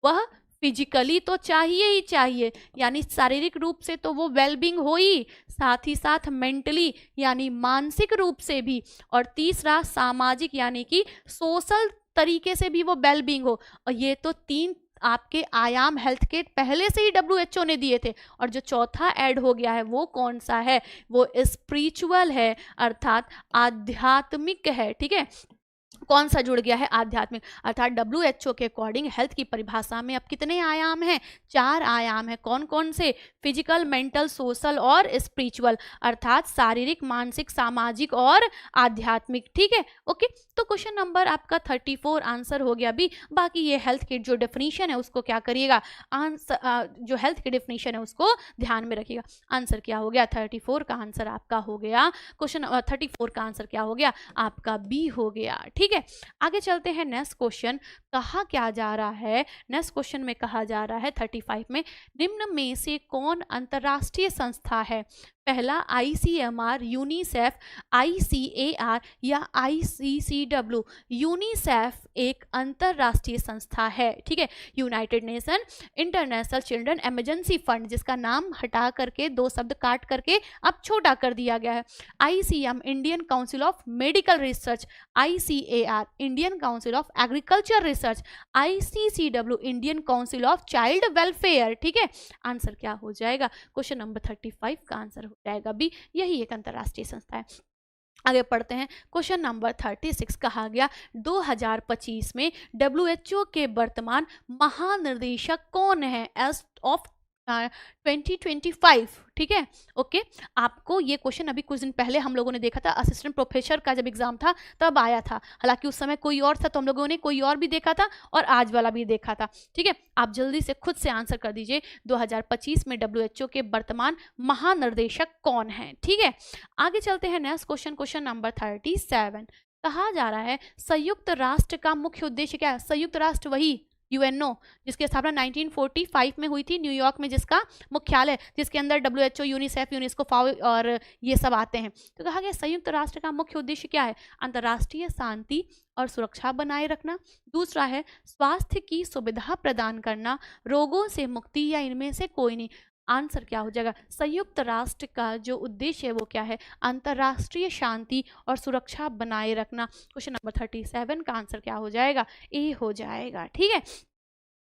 वह फिजिकली तो चाहिए ही चाहिए, यानी शारीरिक रूप से तो वो वेलबींग हो ही, साथ ही साथ मेंटली यानी मानसिक रूप से भी, और तीसरा सामाजिक यानी कि सोशल तरीके से भी वो वेलबींग हो। और ये तो 3 आपके आयाम हेल्थ के पहले से ही WHO ने दिए थे, और जो चौथा ऐड हो गया है वो कौन सा है, वो स्पिरिचुअल है, अर्थात आध्यात्मिक है, ठीक है। कौन सा जुड़ गया है, आध्यात्मिक, अर्थात WHO के अकॉर्डिंग हेल्थ की परिभाषा में अब कितने आयाम हैं, 4 आयाम हैं, कौन कौन से, फिजिकल, मेंटल, सोशल और स्पिरिचुअल, अर्थात शारीरिक, मानसिक, सामाजिक और आध्यात्मिक, ठीक है, ओके। तो क्वेश्चन नंबर आपका 34 आंसर हो गया भी। बाकी ये हेल्थ की जो डेफिनेशन है उसको क्या करिएगा, आंसर जो हेल्थ की डेफिनेशन है उसको ध्यान में रखिएगा। आंसर क्या हो गया, 34 का आंसर आपका हो गया, क्वेश्चन 34 का आंसर क्या हो गया, आपका बी हो गया, ठीक है। आगे चलते हैं, नेक्स्ट क्वेश्चन कहा क्या जा रहा है, नेक्स्ट क्वेश्चन में कहा जा रहा है 35 में, निम्न में से कौन अंतरराष्ट्रीय संस्था है, पहला ICMR, यूनिसेफ, ICAR या ICCW। यूनिसेफ एक अंतरराष्ट्रीय संस्था है, ठीक है। United Nation international children emergency fund, जिसका नाम हटा करके 2 शब्द काट करके अब छोटा कर दिया गया है। ICM, Indian council of medical research. ICAR, Indian council of agriculture research. ICCW, Indian council of child welfare, ठीक है। आंसर क्या हो जाएगा? क्वेश्चन नंबर 35 का आंसर हो जाएगा बी, यही एक अंतरराष्ट्रीय संस्था है। आगे पढ़ते हैं। क्वेश्चन नंबर 36 कहा गया 2025 में WHO के वर्तमान महानिर्देशक कौन है एज ऑफ 2025, ठीक है। ओके, आपको ये क्वेश्चन अभी कुछ दिन पहले हम लोगों ने देखा था, असिस्टेंट प्रोफेसर का जब एग्जाम था तब आया था। हालांकि उस समय कोई और था तो हम लोगों ने कोई और भी देखा था और आज वाला भी देखा था, ठीक है। आप जल्दी से खुद से आंसर कर दीजिए, 2025 में WHO के वर्तमान महानिर्देशक कौन है, ठीक है। आगे चलते हैं नेक्स्ट क्वेश्चन, क्वेश्चन नंबर 37। कहा जा रहा है संयुक्त राष्ट्र का मुख्य उद्देश्य क्या है? संयुक्त राष्ट्र वही UNO, जिसकी स्थापना 1945 में हुई थी, न्यूयॉर्क में जिसका मुख्यालय, जिसके अंदर WHO, यूनिसेफ, यूनेस्को, फाओ और ये सब आते हैं। तो कहा गया संयुक्त राष्ट्र का मुख्य उद्देश्य क्या है? अंतर्राष्ट्रीय शांति और सुरक्षा बनाए रखना। दूसरा है स्वास्थ्य की सुविधा प्रदान करना, रोगों से मुक्ति, या इनमें से कोई नहीं। आंसर क्या हो जाएगा? संयुक्त राष्ट्र का जो उद्देश्य है वो क्या है? अंतर्राष्ट्रीय शांति और सुरक्षा बनाए रखना। क्वेश्चन नंबर 37 का आंसर क्या हो जाएगा? ए हो जाएगा, ठीक है।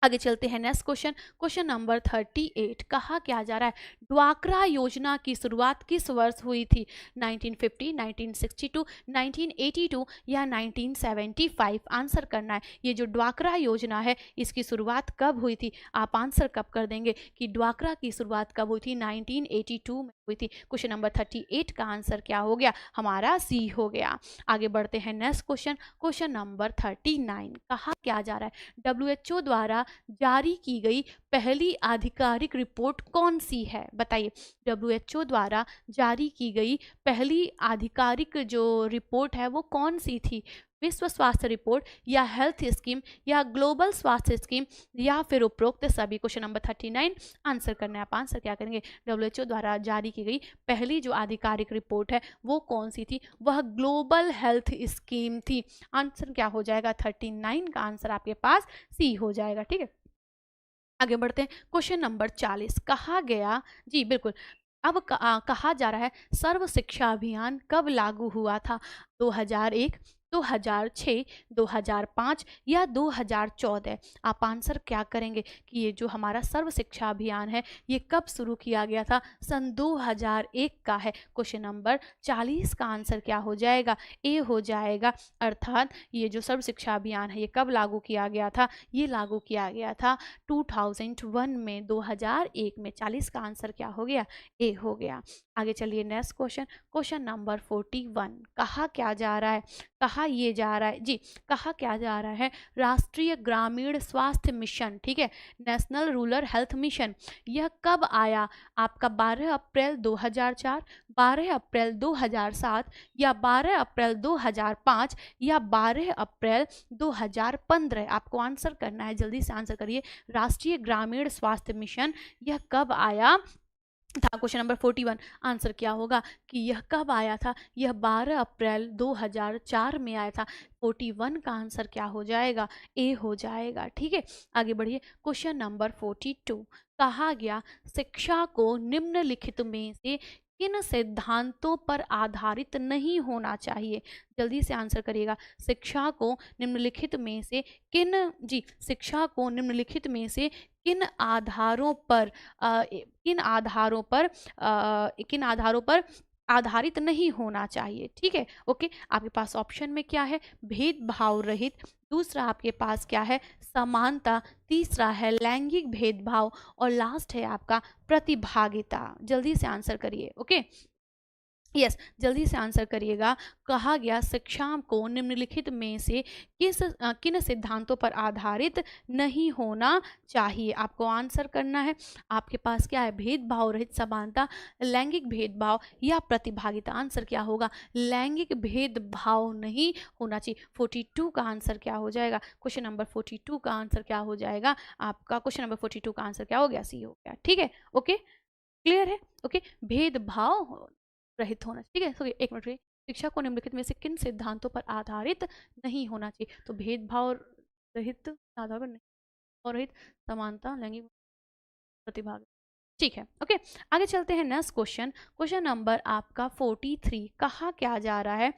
आगे चलते हैं नेक्स्ट क्वेश्चन, क्वेश्चन नंबर 38। कहा क्या जा रहा है ड्वाक्रा योजना की शुरुआत किस वर्ष हुई थी? 1950, 1962, 1982 या 1975? आंसर करना है। ये जो ड्वाक्रा योजना है इसकी शुरुआत कब हुई थी? आप आंसर कब कर देंगे कि ड्वाक्रा की शुरुआत कब हुई थी? 1982 में हुई थी। क्वेश्चन नंबर 38 का आंसर क्या हो गया? हमारा सी हो गया। आगे बढ़ते हैं नेक्स्ट क्वेश्चन, क्वेश्चन नंबर 39। कहा क्या जा रहा है WHO द्वारा जारी की गई पहली आधिकारिक रिपोर्ट कौन सी है? बताइए, WHO द्वारा जारी की गई पहली आधिकारिक जो रिपोर्ट है वो कौन सी थी? विश्व स्वास्थ्य रिपोर्ट, या हेल्थ स्कीम, या ग्लोबल स्वास्थ्य स्कीम, या फिर उपरोक्त सभी? क्वेश्चन नंबर 39 आंसर करना है। आप आंसर क्या करेंगे? WHO द्वारा जारी की गई पहली जो आधिकारिक रिपोर्ट है वो कौन सी थी? वह ग्लोबल हेल्थ स्कीम थी। आंसर क्या हो जाएगा? 39 का आंसर आपके पास सी हो जाएगा, ठीक है। आगे बढ़ते हैं, क्वेश्चन नंबर 40। कहा गया, जी बिल्कुल, अब कहा जा रहा है सर्व शिक्षा अभियान कब लागू हुआ था? 2001, 2006, 2005 या 2014? आप आंसर क्या करेंगे कि ये जो हमारा सर्व शिक्षा अभियान है ये कब शुरू किया गया था? सन 2001 का है। क्वेश्चन नंबर 40 का आंसर क्या हो जाएगा? ए हो जाएगा। अर्थात ये जो सर्व शिक्षा अभियान है ये कब लागू किया गया था? ये लागू किया गया था 2001 में, 2001 में। 40 का आंसर क्या हो गया? ए हो गया। आगे चलिए नेक्स्ट क्वेश्चन, क्वेश्चन नंबर 41। कहा क्या जा रहा है? कहा ये जा रहा है, जी कहा क्या जा रहा है राष्ट्रीय ग्रामीण स्वास्थ्य मिशन, ठीक है, नेशनल रूरल हेल्थ मिशन, यह कब आया? आपका 12 अप्रैल 2004, 12 अप्रैल 2007 या 12 अप्रैल 2005 या 12 अप्रैल 2015? आपको आंसर करना है, जल्दी से आंसर करिए। राष्ट्रीय ग्रामीण स्वास्थ्य मिशन यह कब आया था? क्वेश्चन नंबर 41 आंसर क्या होगा कि यह कब आया था? यह 12 अप्रैल 2004 में आया था। 41 का आंसर क्या हो जाएगा? ए हो जाएगा, ठीक है। आगे बढ़िए, क्वेश्चन नंबर 42। कहा गया शिक्षा को निम्नलिखित में से किन सिद्धांतों पर आधारित नहीं होना चाहिए? जल्दी से आंसर करिएगा। शिक्षा को निम्नलिखित में से शिक्षा को निम्नलिखित में से किन आधारों पर किन आधारों पर आधारित नहीं होना चाहिए, ठीक है। ओके, आपके पास ऑप्शन में क्या है? भेदभाव रहित, दूसरा आपके पास क्या है? समानता, तीसरा है लैंगिक भेदभाव, और लास्ट है आपका प्रतिभागिता। जल्दी से आंसर करिए। ओके, यस, जल्दी से आंसर करिएगा। कहा गया शिक्षा को निम्नलिखित में से किन सिद्धांतों पर आधारित नहीं होना चाहिए? आपको आंसर करना है। आपके पास क्या है? भेदभाव रहित, समानता, लैंगिक भेदभाव या प्रतिभागिता। आंसर क्या होगा? लैंगिक भेदभाव नहीं होना चाहिए। 42 का आंसर क्या हो जाएगा? क्वेश्चन नंबर 42 का आंसर क्या हो जाएगा? आपका क्वेश्चन नंबर 42 का आंसर क्या हो गया? सी हो गया, ठीक है। ओके, क्लियर है? ओके, भेदभाव रहित होना, ठीक है? ओके, एक मिनट रुकिए। शिक्षा को निम्नलिखित में से किन सिद्धांतों पर आधारित नहीं होना चाहिए? तो भेदभाव रहित, आधार पर नहीं, और रहित, समानता, लैंगिक प्रतिभाग, ठीक है। ओके, आगे चलते हैं नेक्स्ट क्वेश्चन। क्वेश्चन नंबर आपका 43, कहा क्या जा रहा है?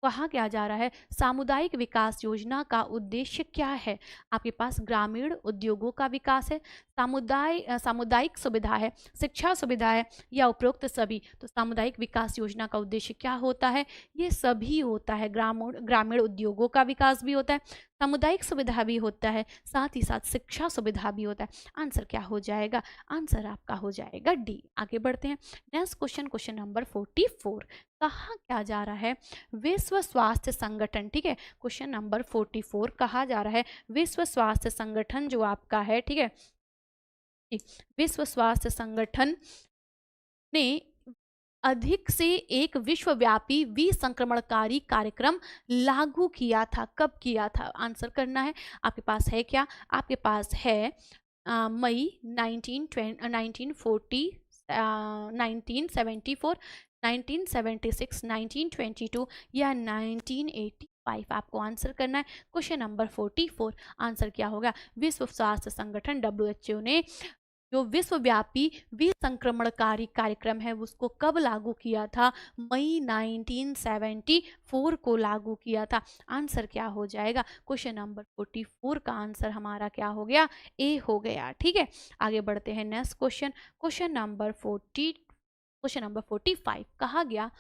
कहा क्या जा रहा है, सामुदायिक विकास योजना का उद्देश्य क्या है? आपके पास ग्रामीण उद्योगों का विकास है, सामुदायिक सुविधा है, शिक्षा सुविधा है, या उपरोक्त सभी। तो सामुदायिक विकास योजना का उद्देश्य क्या होता है? ये सभी होता है। ग्रामीण उद्योगों का विकास भी होता है, सामुदायिक सुविधा भी होता है, साथ ही साथ शिक्षा सुविधा भी होता है। आंसर क्या हो जाएगा? आंसर आपका हो जाएगा डी। आगे बढ़ते हैं नेक्स्ट क्वेश्चन, क्वेश्चन नंबर 44, कहा क्या जा रहा है? विश्व स्वास्थ्य संगठन, ठीक है, क्वेश्चन नंबर 44 कहा जा रहा है विश्व स्वास्थ्य संगठन जो आपका है, ठीक है, विश्व स्वास्थ्य संगठन ने अधिक से एक विश्वव्यापी विसंक्रमणकारी कार्यक्रम लागू किया था। कब किया था? आंसर करना है। आपके पास है क्या? आपके पास है मई 1940, 1974, 1976, 1922 या 1985। आपको आंसर करना है। क्वेश्चन नंबर 44, आंसर क्या होगा? विश्व स्वास्थ्य संगठन WHO ने जो विश्वव्यापी विसंक्रमणकारी कार्यक्रम है उसको कब लागू किया था? मई 1974 को लागू किया था। आंसर क्या हो जाएगा? क्वेश्चन नंबर 44 का आंसर हमारा क्या हो गया? ए हो गया, ठीक है। आगे बढ़ते हैं नेक्स्ट क्वेश्चन, क्वेश्चन नंबर 45, कहा गया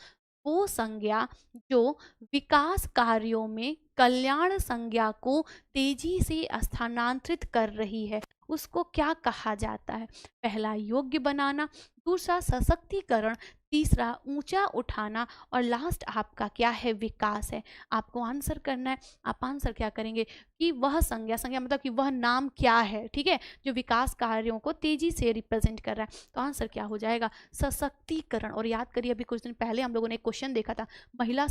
वो संज्ञा जो विकास कार्यों में कल्याण संज्ञा को तेजी से स्थानांतरित कर रही है उसको क्या कहा जाता है? पहला योग्य बनाना, दूसरा सशक्तिकरण, तीसरा ऊंचा उठाना, और लास्ट आपका क्या है? विकास है। आपको आंसर करना है। आप आंसर क्या करेंगे कि वह संज्ञा मतलब कि वह नाम क्या है, ठीक है, जो विकास कार्यों को तेजी से रिप्रेजेंट कर रहा है। तो आंसर क्या हो जाएगा? सशक्तिकरण। और याद करिए अभी कुछ दिन पहले हम लोगों ने एक क्वेश्चन देखा था, महिला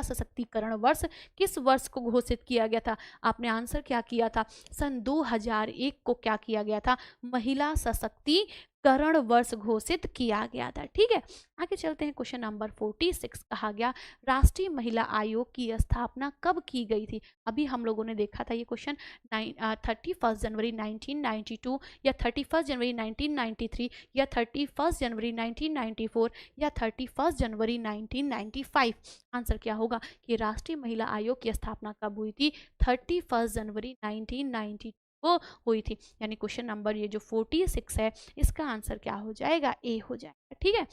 सशक्तिकरण वर्ष किस वर्ष को घोषित किया गया था? आपने आंसर क्या किया था? सन 2001 को क्या किया गया था? महिला सशक्तिकरण वर्ष घोषित किया गया था, ठीक है। आगे चलते हैं क्वेश्चन नंबर 46, कहा गया राष्ट्रीय महिला आयोग की स्थापना कब की गई थी? अभी हम लोगों ने देखा था ये क्वेश्चन 31 जनवरी 1992 या 31 जनवरी 1993 या 31 जनवरी 1994 या 31 जनवरी 1995। आंसर क्या होगा कि राष्ट्रीय महिला आयोग की स्थापना कब हुई थी? 31 जनवरी 1992 को हुई थी। यानी क्वेश्चन नंबर ये जो 46 है इसका आंसर क्या हो जाएगा? ए हो जाएगा, ठीक है।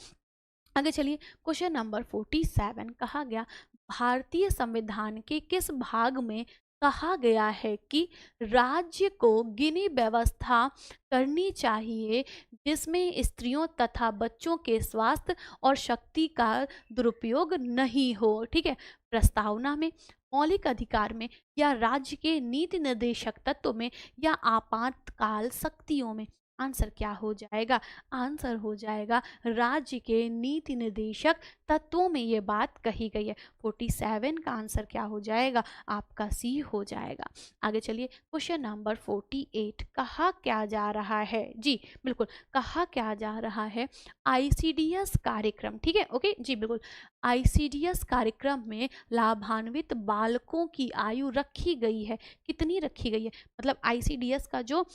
आगे चलिए क्वेश्चन नंबर 47, कहा गया भारतीय संविधान के किस भाग में कहा गया है कि राज्य को गिनी व्यवस्था करनी चाहिए जिसमें स्त्रियों तथा बच्चों के स्वास्थ्य और शक्ति का दुरुपयोग नहीं हो, ठीक है। प्रस्तावना में, मौलिक अधिकार में, या राज्य के नीति निर्देशक तत्व में, या आपातकाल शक्तियों में। आंसर क्या हो जाएगा? आंसर हो जाएगा राज्य के नीति निर्देशक तत्वों में ये बात कही गई है। 47 का आंसर क्या हो जाएगा? आपका सी हो जाएगा। आगे चलिए क्वेश्चन नंबर 48, कहा क्या जा रहा है? जी बिल्कुल, कहा क्या जा रहा है? ICDS कार्यक्रम, ठीक है, ओके जी बिल्कुल। ICDS कार्यक्रम में लाभान्वित बालकों की आयु रखी गई है। कितनी रखी गई है? मतलब ICDS का जो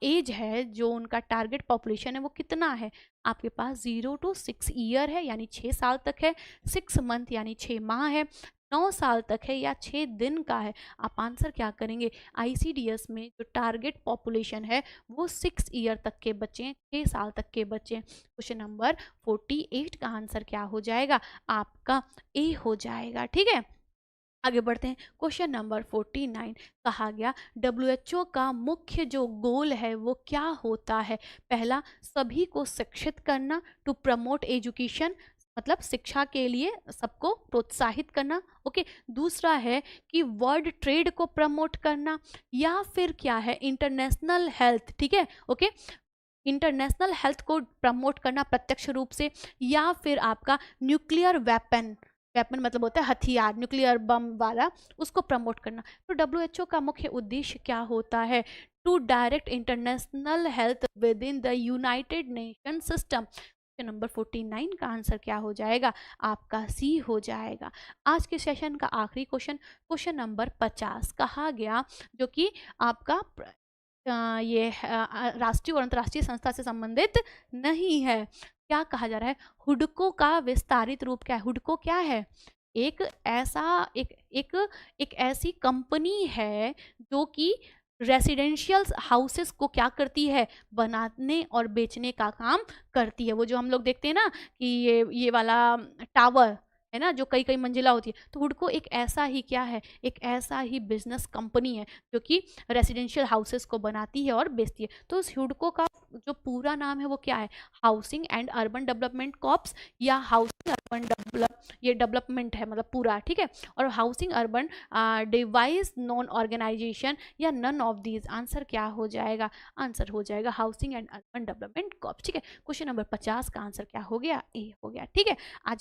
एज है, जो उनका टारगेट पॉपुलेशन है वो कितना है? आपके पास 0 to 6 ईयर है यानी 6 साल तक है, 6 मंथ यानी 6 माह है, 9 साल तक है, या 6 दिन का है। आप आंसर क्या करेंगे? ICDS में जो टारगेट पॉपुलेशन है वो 6 ईयर तक के बच्चे हैं, 6 साल तक के बच्चे हैं। क्वेश्चन नंबर 48 का आंसर क्या हो जाएगा? आपका ए हो जाएगा, ठीक है। आगे बढ़ते हैं क्वेश्चन नंबर 49, कहा गया WHO का मुख्य जो गोल है वो क्या होता है? पहला, सभी को शिक्षित करना, टू प्रमोट एजुकेशन, मतलब शिक्षा के लिए सबको प्रोत्साहित करना, ओके। दूसरा है कि वर्ल्ड ट्रेड को प्रमोट करना, या फिर क्या है? इंटरनेशनल हेल्थ, ठीक है, ओके, इंटरनेशनल हेल्थ को प्रमोट करना प्रत्यक्ष रूप से, या फिर आपका न्यूक्लियर वेपन वेपन मतलब होता है हथियार, न्यूक्लियर बम वाला, उसको प्रमोट करना। तो डब्ल्यूएचओ का मुख्य उद्देश्य क्या होता है? To direct international health within the United Nation system. Number 49 का आंसर क्या हो जाएगा? आपका सी हो जाएगा। आज के सेशन का आखिरी क्वेश्चन, क्वेश्चन नंबर 50 कहा गया, जो कि आपका ये राष्ट्रीय और अंतर्राष्ट्रीय संस्था से संबंधित नहीं है। क्या कहा जा रहा है? हुडको का विस्तारित रूप क्या है? हुडको क्या है? एक ऐसा एक एक एक ऐसी कंपनी है जो कि रेसिडेंशियल हाउसेस को क्या करती है? बनाने और बेचने का काम करती है। वो जो हम लोग देखते हैं ना कि ये वाला टावर है ना, जो कई कई मंजिला होती है, तो हुडको एक ऐसा ही क्या है? एक ऐसा ही बिजनेस कंपनी है जो कि रेसिडेंशियल हाउसेस को बनाती है और बेचती है। तो उस हुडको का जो पूरा नाम है वो क्या है? Housing and urban development corps, या हाउसिंग अर्बन ये डेवलपमेंट है मतलब पूरा, ठीक है। और housing urban device non organization, या नन ऑफ दीज। आंसर क्या हो जाएगा? आंसर हो जाएगा housing and urban development corps, ठीक है। क्वेश्चन नंबर 50 का आंसर क्या हो गया? ए हो गया, ठीक है। आज